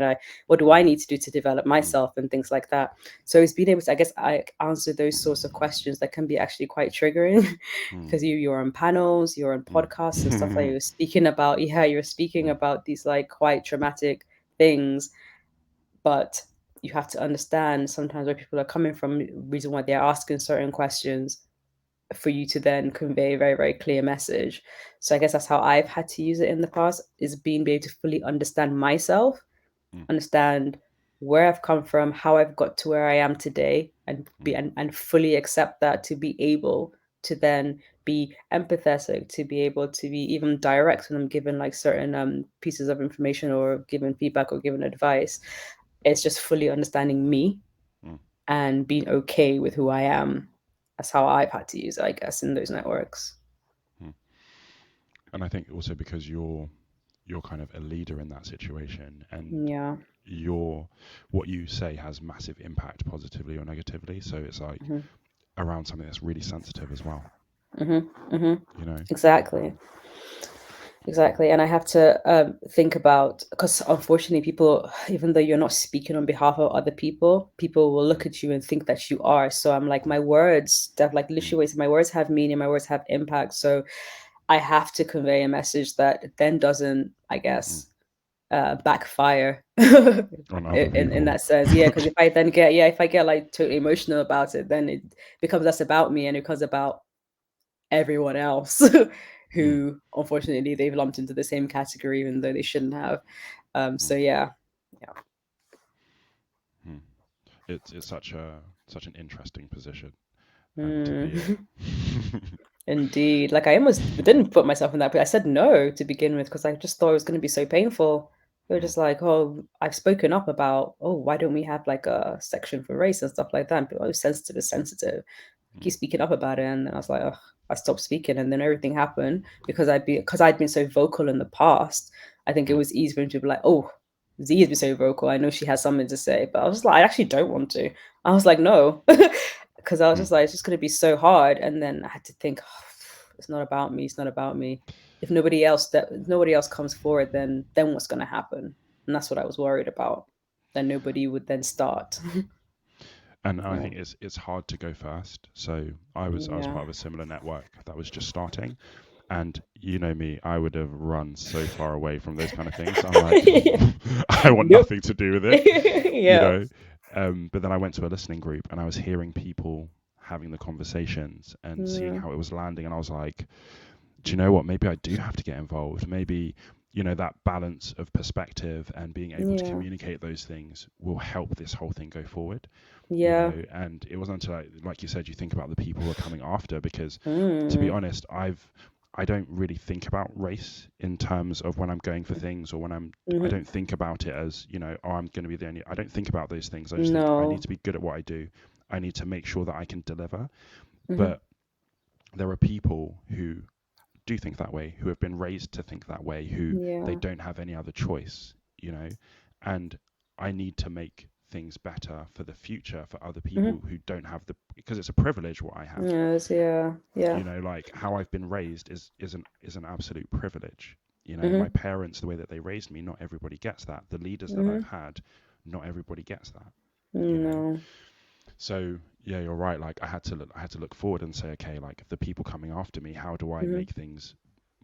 what do I Mm, need to do to develop mm, myself and things like that. So it's being able to, I guess, I answer those sorts of questions that can be actually quite triggering mm, because you're on panels, you're on mm, podcasts and stuff like you're speaking about, yeah, you're speaking mm, about these like quite traumatic things, but you have to understand sometimes where people are coming from, reason why they're asking certain questions for you to then convey a very, very clear message. So I guess that's how I've had to use it in the past, is being able to fully understand myself, mm, understand where I've come from, how I've got to where I am today, and be mm, and fully accept that, to be able to then be empathetic, to be able to be even direct when I'm given like certain pieces of information or given feedback or given advice. It's just fully understanding me mm, and being okay with who I am. That's how I've had to use it, I guess, in those networks. mm. And I think also because you're kind of a leader in that situation, and Yeah. your what you say has massive impact positively or negatively. So it's like Hmm. around something that's really sensitive as well, Hmm. Hmm. you know. Exactly. Exactly. And I have to think about, because unfortunately, people, even though you're not speaking on behalf of other people will look Mm, at you and think that you are. So I'm like, my words, that like mm, literally, my words have meaning, my words have impact. So I have to convey a message that then doesn't, I mm. guess, backfire in On other in people. that sense. Yeah, because if I get like totally emotional about it, then it becomes less about me and it becomes about everyone else Mm, who unfortunately they've lumped into the same category even though they shouldn't have. mm, So yeah. Yeah. mm. It's such an interesting position to be in. Mm. Indeed. Like, I almost didn't put myself in that place. I said no to begin with because I just thought it was going to be so painful. They were Mm, just like, "Oh, I've spoken up about, oh, why don't we have like a section for race and stuff like that?" And people, "Oh, sensitive is sensitive." mm, Keep speaking up about it, and then I was like, "Ugh," I stopped speaking, and then everything happened because I'd been so vocal in the past. I think it mm, was easy for him to be like, "Oh, Z has been so vocal. I know she has something to say," but I was like, I actually don't want to. I was like, no, because I was mm. just like, it's just going to be so hard. And then I had to think, oh, it's not about me. It's not about me. If nobody else comes forward, then what's going to happen? And that's what I was worried about. That nobody would then start. And I Yeah. think it's hard to go first. So I was Yeah. part of a similar network that was just starting, and you know me, I would have run so far away from those kind of things. I'm like, Yeah. I want Nope. nothing to do with it, you Yeah. know. But then I went to a listening group and I was hearing people having the conversations and seeing Yeah. how it was landing, and I was like, do you know what? Maybe I do have to get involved. Maybe, that balance of perspective and being able to Yeah. communicate those things will help this whole thing go forward. Yeah. And it wasn't until, like you said, you think about the people who are coming after, because to be Mm. honest, I don't really think about race in terms of when I'm going for things, or when I Mm-hmm. don't think about it as, oh, I'm going to be the only, I don't think about those things. I just think I need No. to be good at what I do. I need to make sure that I can deliver. Mm-hmm. But there are people who do think that way, who have been raised to think that way, who they Yeah. don't have any other choice, and I need to make things better for the future for other people Mm-hmm. who don't have because it's a privilege what I have. Yes, yeah. Yeah. Like how I've been raised is an absolute privilege. My Mm-hmm. parents, the way that they raised me, not everybody gets that. The leaders that I've Mm-hmm. had, not everybody gets that. you know No. so yeah, you're right. Like I had to look forward and say, okay, like the people coming after me, how do I Mm-hmm. make things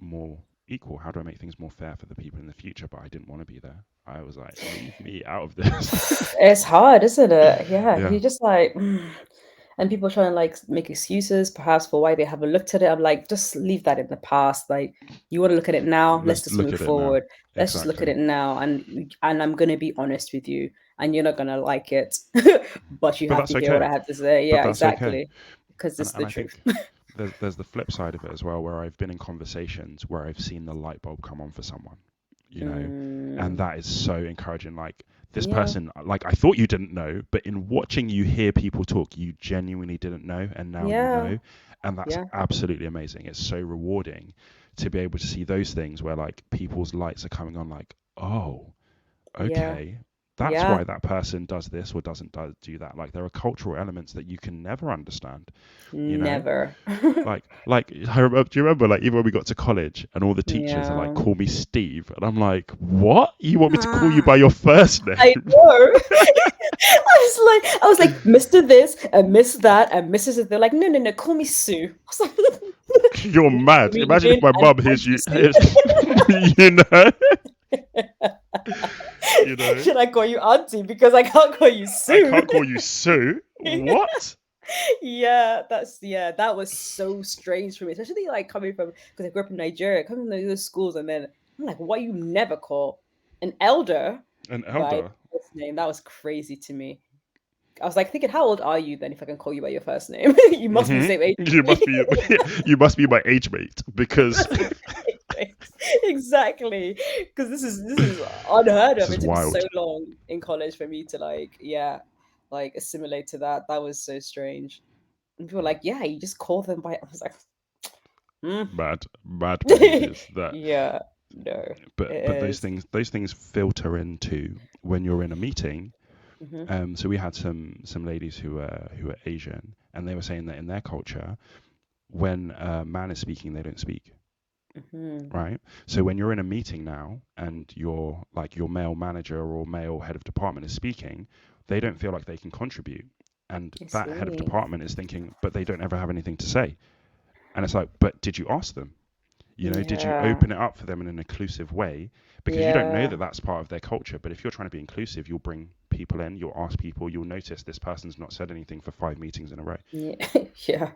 more equal? How do I make things more fair for the people in the future? But I didn't want to be there. I was like, leave me out of this. It's hard, isn't it? Yeah. Yeah, You just like, and people trying to like make excuses perhaps for why they haven't looked at it. I'm like, just leave that in the past. Like, you want to look at it now, let's let's just look move at it now. forward. Let's just look at Exactly. it now, and I'm gonna be honest with you, and you're not gonna like it, but you But have that's to hear what okay. I have to say. But Yeah, that's okay. exactly. Because and it's and the I truth. think there's the flip side of it as well, where I've been in conversations where I've seen the light bulb come on for someone, and Mm, that is so encouraging. Like, this yeah, person, like, I thought you didn't know, but in watching you hear people talk, you genuinely didn't know, and now you yeah, know. And that's yeah, absolutely amazing. It's so rewarding to be able to see those things where, like, people's lights are coming on, like, oh, yeah, okay, that's yeah. why that person does this or doesn't do that. Like, there are cultural elements that you can never understand, you know Never. like do you remember, like, even when we got to college and all the teachers are like, Yeah. call me Steve, and I'm like, what, you want me to call you Ah, by your first I name? know. I was like, Mr. This and Miss that and Mrs. This. They're like, no, no, no, call me Sue. I was like, You're you mad. mean Imagine if my An mum hears Auntie you Sue? hears, you know you know Should I call you Auntie because I can't call you I Sue? can't call you Sue. What? Yeah, that was so strange for me, especially like coming from because I grew up in Nigeria, coming from those schools, and then I'm like, what you never call an elder An by elder? your first name? That was crazy to me. I was like thinking, how old are you then if I can call you by your first name? You must be the Hmm. same age You as must be me. you must be my age mate, You because must be the same age. Exactly. Because this is unheard this of. is It took me so wild. long in college for me to like, yeah, like assimilate to that. That was so strange. And people were like, yeah, you just call them by I was like, hmm. Mad behaviors that. Yeah, no, but it but is. those things filter into when you're in a meeting. Mm-hmm. So we had some ladies who were Asian, and they were saying that in their culture, when a man is speaking, they don't speak, Mm-hmm. right? So when you're in a meeting now, and your male manager or male head of department is speaking, they don't feel like they can contribute, and I that head of see. department is thinking, but they don't ever have anything to say. And it's like, but did you ask them? Did you Yeah, open it up for them in an inclusive way? Because you don't know yeah, that that's part of their culture. But if you're trying to be inclusive, you'll bring people in, you'll ask people, you'll notice this person's not said anything for 5 meetings in a row. yeah, yeah.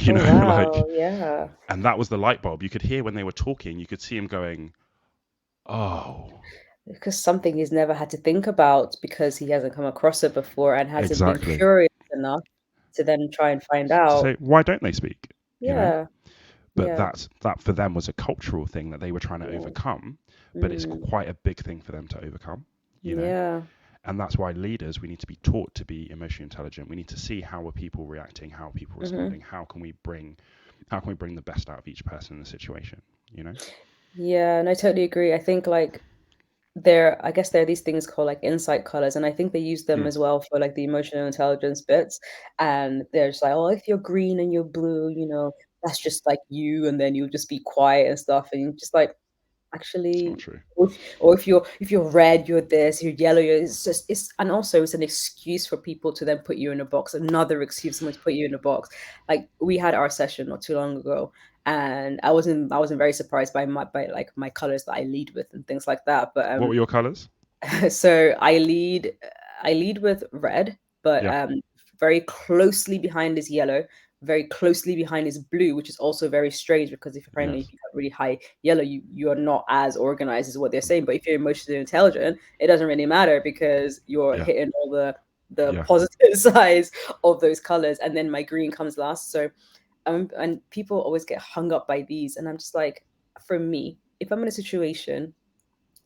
Oh Like, wow, yeah. and that was the light bulb. You could hear when they were talking, you could see him going, oh, Because something he's never had to think about because he hasn't come across it before and hasn't been exactly. curious enough to then try and find To out. say, why don't they speak? You know? Yeah, But yeah, that for them was a cultural thing that they were trying to yeah. overcome, but it's Mm, quite a big thing for them to overcome. yeah. And that's why leaders, we need to be taught to be emotionally intelligent. We need to see how are people reacting, how are people Hmm. responding, how can we bring the best out of each person in the situation. Yeah, and I totally agree. I think like I guess there are these things called like insight colors, and I think they use them Mm, as well for like the emotional intelligence bits. And they're just like, oh, if you're green and you're blue, that's just like you, and then you'll just be quiet and stuff, and you're just like, it's not actually, true. or if you're red, you're this, you're yellow, it's just and also it's an excuse for people to then put you in a box, another excuse someone to put you in a box. Like we had our session not too long ago, and I wasn't very surprised by like my colors that I lead with and things like that. But What were your colors? so I lead with red, but Yeah. very closely behind is yellow, very closely behind is blue, which is also very strange because if apparently Yes. if you have really high yellow, you're not as organized as what they're saying. But if you're emotionally intelligent, it doesn't really matter because you're Yeah. hitting all the Yeah. positive sides of those colors. And then my green comes last. So and people always get hung up by these, and I'm just like, for me, if I'm in a situation,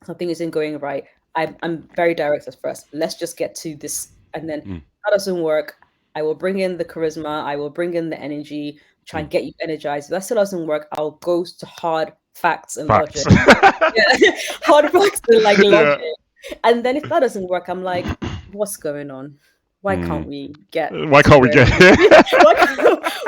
something isn't going right, I'm very direct at first. Let's just get to this, and then Mm. that doesn't work. I will bring in the charisma. I will bring in the energy. Try and Mm. get you energized. If that still doesn't work, I'll go to hard facts and logic. Facts. Yeah, hard facts and like Yeah. logic. And then if that doesn't work, I'm like, what's going on? Why can't Mm. we get Why to can't we where get we here?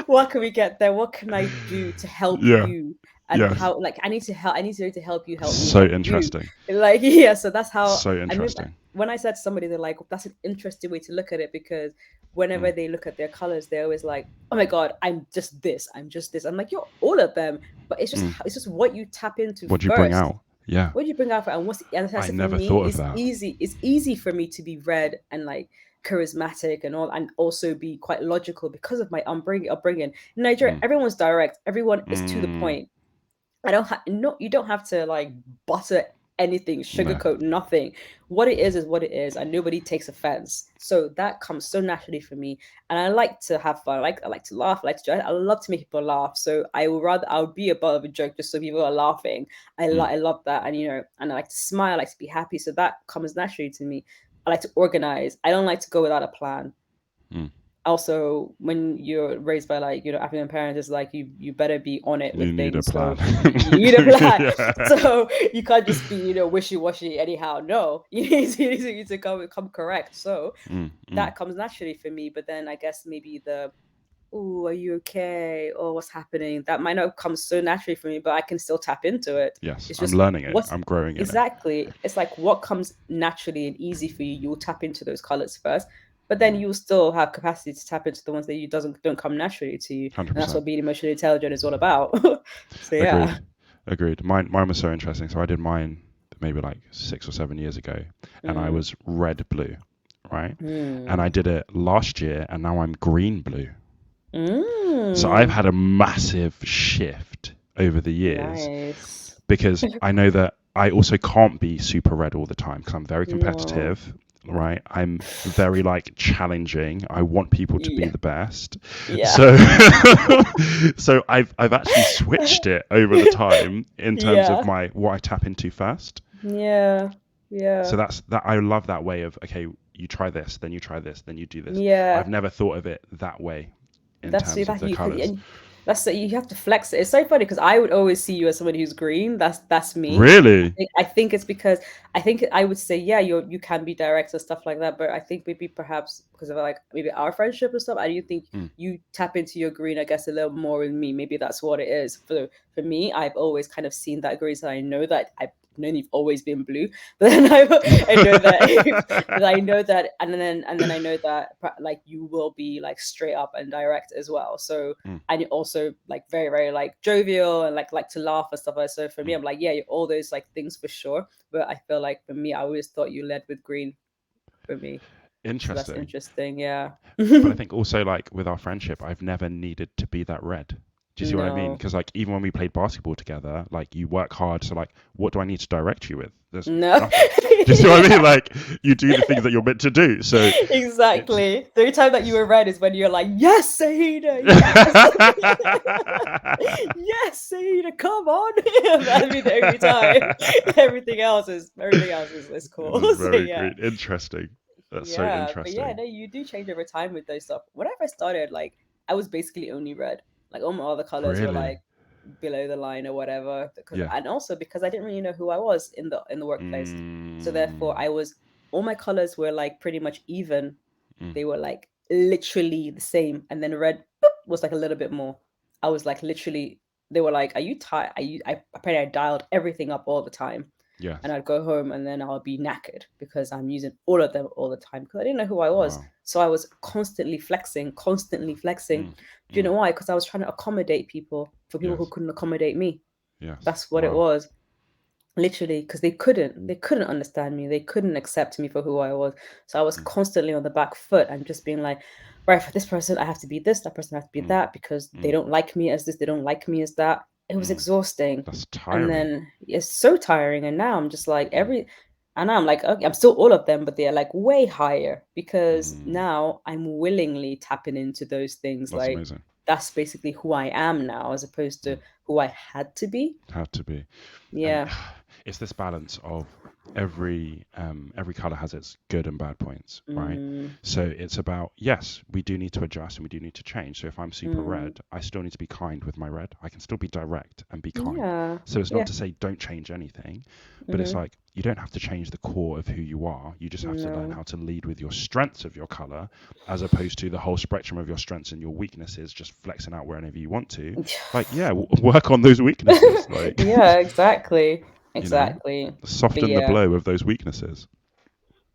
what can we get there? What can I do to help Yeah. you? And Yes. how, like, I need to help, I need to help you, help me, So help you. interesting. Like, yeah, so that's how So I remember interesting. when I said to somebody, they're like, that's an interesting way to look at it, because whenever Mm. they look at their colors, they're always like, oh my God, I'm just this, I'm just this. I'm like, you're all of them, but Mm. it's just what you tap into What do you bring first. out? Yeah. What do you bring out for, and what's, and I I said, for never me, thought of that. it's easy for me to be red and like charismatic and all, and also be quite logical because of my upbringing. In Nigeria, Mm. everyone's direct, everyone is to the Mm. point. I don't have no, you don't have to like butter anything, No. sugarcoat nothing. What it is what it is, and nobody takes offense. So that comes so naturally for me. And I like to have fun. I like to laugh, I like to joke. I love to make people laugh. So I would be a butt of a joke just so people are laughing. Mm. I love that. And and I like to smile, I like to be happy. So that comes naturally to me. I like to organize. I don't like to go without a plan. Mm. Also, when you're raised by like African parents, it's like you better be on it You with need a things. plan. So you need a plan. Yeah. So you can't just be wishy-washy anyhow. No, you need to come correct. So Mm. Mm. that comes naturally for me. But then I guess maybe the, oh, are you okay, or what's happening, that might not come so naturally for me, but I can still tap into it. Yes. It's I'm just learning it. what's I'm growing in it. exactly, it's like what comes naturally and easy for you, you'll tap into those colors first, but then Mm. you'll still have capacity to tap into the ones that you doesn't don't come naturally to you. And that's 100%. what being emotionally intelligent is all about. So yeah. Agreed. Agreed. Mine was so interesting. So I did mine maybe like 6 or 7 years ago, and I Mm. was red blue, right? And I Mm. did it last year, and now I'm green blue. So I've Mm. had a massive shift over the years Nice. because I know that I also can't be super red all the time because I'm very No. competitive, right? I'm very like challenging. I want people to be Yeah. the best. Yeah. So so I've actually switched it over the time in terms of Yeah. my what I tap into first. Yeah. So Yeah. that's that I love that way of, okay, you try this, then you try this, then you do this. I've Yeah. never thought of it that way in That's terms of that the you could, colors. and that's you have to flex it. It's so funny because I would always see you as somebody who's green. That's me. Really? I think it's because I think I would say, yeah, you can be direct and stuff like that, but I think maybe perhaps because of like maybe our friendship and stuff, I do think Mm. you tap into your green, I guess, a little more in me. Maybe that's what it is. For me, I've always kind of seen that green, so I know that I've known you've always been blue, but then I know that I know that, and then I know that like you will be like straight up and direct as well. So Mm. and you're also like very very like jovial and like to laugh and stuff like that. So for me, Mm. I'm like, yeah, you're all those like things for sure. But I feel like for me, I always thought you led with green for me. So that's Interesting. interesting. Yeah. But I think also like with our friendship, I've never needed to be that red. Do you see what I mean? No. Because like even when we played basketball together, like you work hard. So like, what do I need to direct you with? There's No. nothing. Do you see what I mean? Like you do the things that you're meant to do. So it's Exactly. The only time that you it's were red is when you're like, yes, Zahida, yes. Yes, Zahida, come on. That'd be the only time. Everything else is This cool. is So very yeah. great. Interesting. That's so Yeah, but yeah, interesting. no, you do change over time with those stuff. When I first started, like I was basically only red. Like all my other colors were Really? like below the line or whatever. Because Yeah. and also because I didn't really know who I was in the workplace. So therefore Mm. I was all my colors were like pretty much even. Mm. They were like literally the same. And then red boop, was like a little bit more. I was like literally they were like, are you tired? I apparently I dialed everything up all the time, and Yes. I'd go home and then I'll be knackered because I'm using all of them all the time because I didn't know who I was. Wow. So I was constantly flexing, constantly flexing. Mm. Do you Mm. know why? Because I was trying to accommodate people for people who Yes. couldn't accommodate me. Yes. That's what it Wow. was. Literally, because they couldn't understand me. They couldn't accept me for who I was. So I was Mm. constantly on the back foot and just being like, right, for this person, I have to be this, that person has to be Mm, that because they mm, don't like me as this, they don't like me as that. It was mm. exhausting. That's And tiring. then it's so tiring. And now I'm just like Mm, and I'm like, okay, I'm still all of them, but they're like way higher because mm. now I'm willingly tapping into those things. That's Like amazing. that's basically who I am now, as opposed to Mm. who I had to be. Had to be. And Yeah. it's this balance of every color has its good and bad points, right? Mm, So it's about, yes, we do need to adjust and we do need to change. So if I'm super mm, red, I still need to be kind with my red. I can still be direct and be kind. yeah. So it's not Yeah. to say don't change anything, but it's Mm-hmm. like you don't have to change the core of who you are. You just have to learn No. how to lead with your strengths of your color, as opposed to the whole spectrum of your strengths and your weaknesses, just flexing out wherever you want to. Like, yeah, work on those weaknesses. Like, Yeah, exactly. you know, Exactly. But soften the yeah. blow of those weaknesses.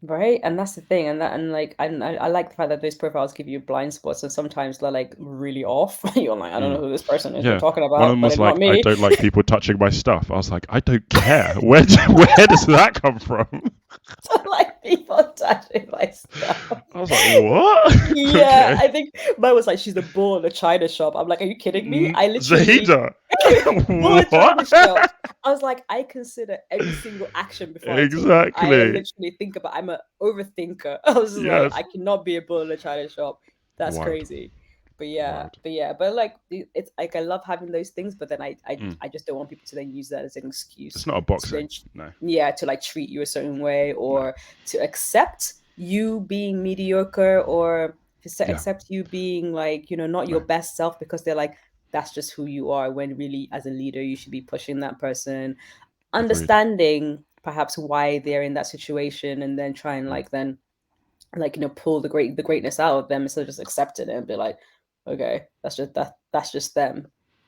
Right, and that's the thing, and like, I like the fact that those profiles give you blind spots, and sometimes they're like really off. You're like, I don't know Mm. who this person is they're Yeah. talking One of about, them but was it's not like, I me. don't like people touching my stuff. I was like, I don't care. Where does that come from? So, like people touching my stuff. I was like, what? Yeah, Okay. I think mine was like, she's the bull in the China shop. I'm like, are you kidding me? I literally Zahida. bull in China What? shop. I was like, I consider every single action before I take it. I Exactly. literally think about. I'm a overthinker. I was just like, Yes. I cannot be a bull in a China shop. That's Wild. crazy. Wild. But like it's like I love having those things, but then Mm. I just don't want people to then use that as an It's excuse not a to boxing. then No. yeah, to like treat you a certain way No. or to accept you being mediocre or to Yeah. accept you being like, not No. your best self because they're like, that's just who you are, when really as a leader you should be pushing that person, Agreed. understanding perhaps why they're in that situation, and then try and Mm. like then like pull the greatness out of them instead of just accepting it and be like, okay, that's just them.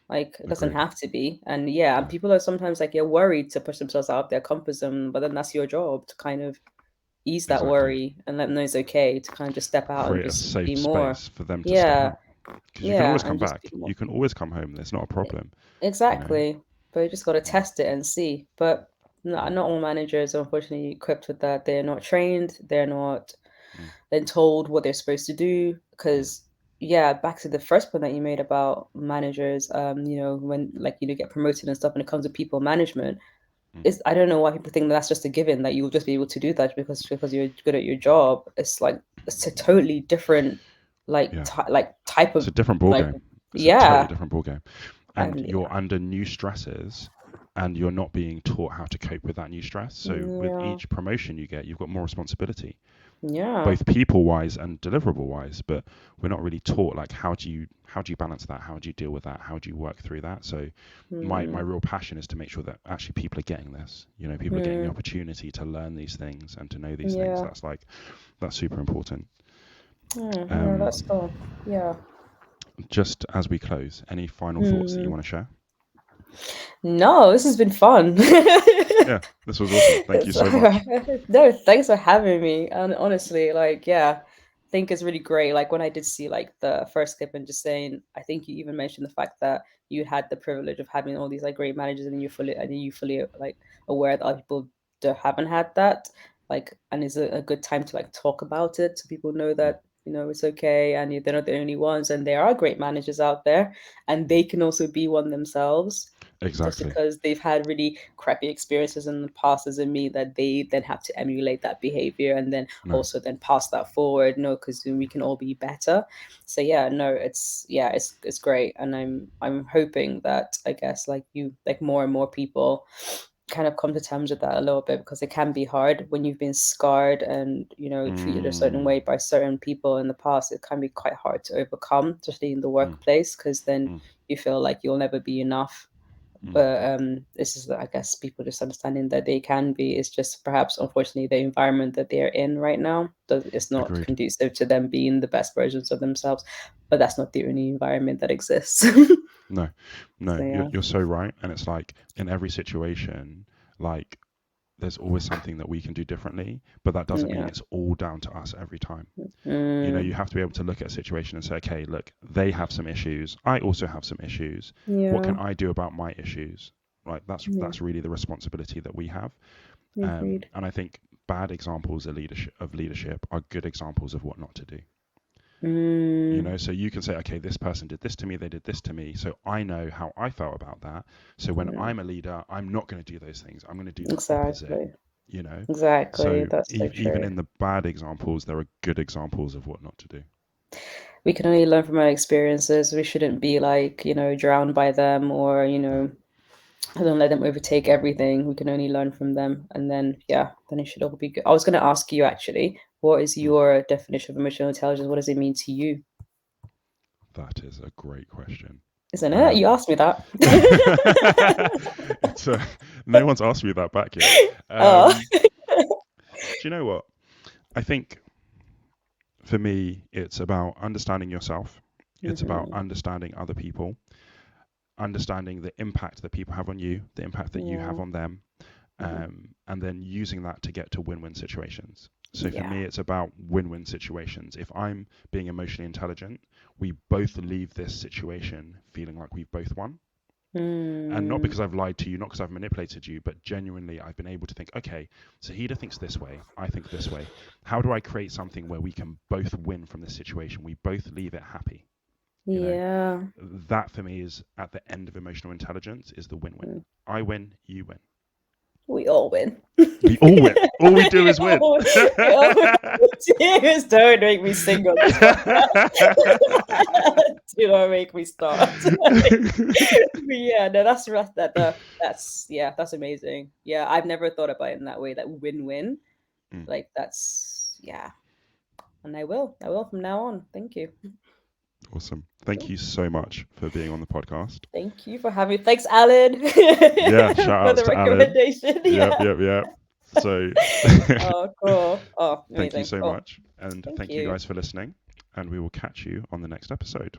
Like it doesn't Agreed. have to be. And yeah, and No. people are sometimes like, you're worried to push themselves out of their comfort zone, but then that's your job to kind of ease that Exactly. worry and let them know it's okay to kind of just step out and Create a just be safe more. space for them to step Yeah, out. Because you can yeah, always come and just back. be more. You can always come home. There's not a problem. You know. Exactly. But you just got to Mm. test it and see. But Mm. not all managers are unfortunately equipped with that. They're not trained. They're not Mm. then told what they're supposed to do. Mm. Because yeah, back to the first point that you made about managers, when like get promoted and stuff when it comes to people management, Mm. is I don't know why people think that's just a given that you'll just be able to do that because you're good at your job. It's like it's a totally different Yeah. like type It's of a different ball like game. It's a totally yeah. different ball game. And And you're yeah. under new stresses and you're not being taught how to cope with that new stress. So with Yeah. each promotion you get, you've got more responsibility, Yeah. both people wise and deliverable wise, but we're not really taught like how do you balance that? How do you deal with that? How do you work through that? So my Mm, real passion is to make sure that actually people are getting this. You know, people are getting the mm, opportunity to learn these things and to know these things. yeah. That's super important. No, Um, that's cool. Yeah. just as we close, any final thoughts that you Mm. want to share? No, this has been fun. Yeah, this was awesome. Thank you It's so much. no, thanks for having me. And honestly, like, yeah, I think it's really great. Like when I did see like the first clip and just saying, I think you even mentioned the fact that you had the privilege of having all these like great managers and you fully like aware that other people haven't had that. Like, and it's a good time to like talk about it so people know Mm, that it's okay and they're not the only ones, and there are great managers out there, and they can also be one themselves, just exactly. because they've had really crappy experiences in the past doesn't mean that they then have to emulate that behavior and then No. also then pass that forward. No, because we can all be better. So yeah, no, it's great, and I'm hoping that, I guess, like more and more people kind of come to terms with that a little bit, because it can be hard when you've been scarred and treated a certain Mm, way by certain people in the past. It can be quite hard to overcome, especially in the mm, workplace, because then mm, you feel like you'll never be enough. mm. But this is, I guess, people just understanding that they can be. It's just perhaps unfortunately the environment that they're in right now is not Agreed. conducive to them being the best versions of themselves. But that's not the only environment that exists. No, no, So yeah. you're so right. And it's like in every situation, like there's always something that we can do differently, but that doesn't mean Yeah. it's all down to us every time. You know, Mm, you have to be able to look at a situation and say, okay, look, they have some issues. I also have some issues. What yeah. can I do about my issues? Right. Yeah. That's really the responsibility that we have. Agreed. And I think bad examples of leadership are good examples of what not to do. So you can say, okay, this person did this to me, they did this to me, so I know how I felt about that. So when I'm a leader, I'm not going to do those things. I'm going to do the opposite. Exactly. So Exactly. That's so even true. in the bad examples, there are good examples of what not to do. We can only learn from our experiences. We shouldn't be like, drowned by them, or, don't let them overtake everything. We can only learn from them. And then, yeah, then it should all be good. I was going to ask you actually, what is your definition of emotional intelligence? What does it mean to you? That is a great question. Isn't it? You asked me that. It's no one's asked me that back yet. Oh. Do you know what? I think for me, it's about understanding yourself. It's about understanding other people, understanding the impact that people have on you, the impact that you have Yeah. on them, and then using that to get to win-win situations. So for Yeah. me, it's about win-win situations. If I'm being emotionally intelligent, we both leave this situation feeling like we've both won. And not because I've lied to you, not because I've manipulated you, but genuinely I've been able to think, okay, Zahida thinks this way, I think this way. How do I create something where we can both win from this situation? We both leave it happy. Yeah. That for me is at the end of emotional intelligence is the win-win. I win, you win. We all win. We all win. All we do is win. We all win. Don't make me sing on this podcast. Do not make me start. Yeah, no, that's that's amazing. Yeah, I've never thought about it in that way. That win-win, like that's and I will from now on. Thank you. Awesome. Thank you so much for being on the podcast. Thank you for having me. Thanks, Alan. Yeah, shout outs for the to Alan. recommendation. Yep. So oh, cool. Oh, amazing. Thank you so Cool. much. And thank you you guys for listening. And we will catch you on the next episode.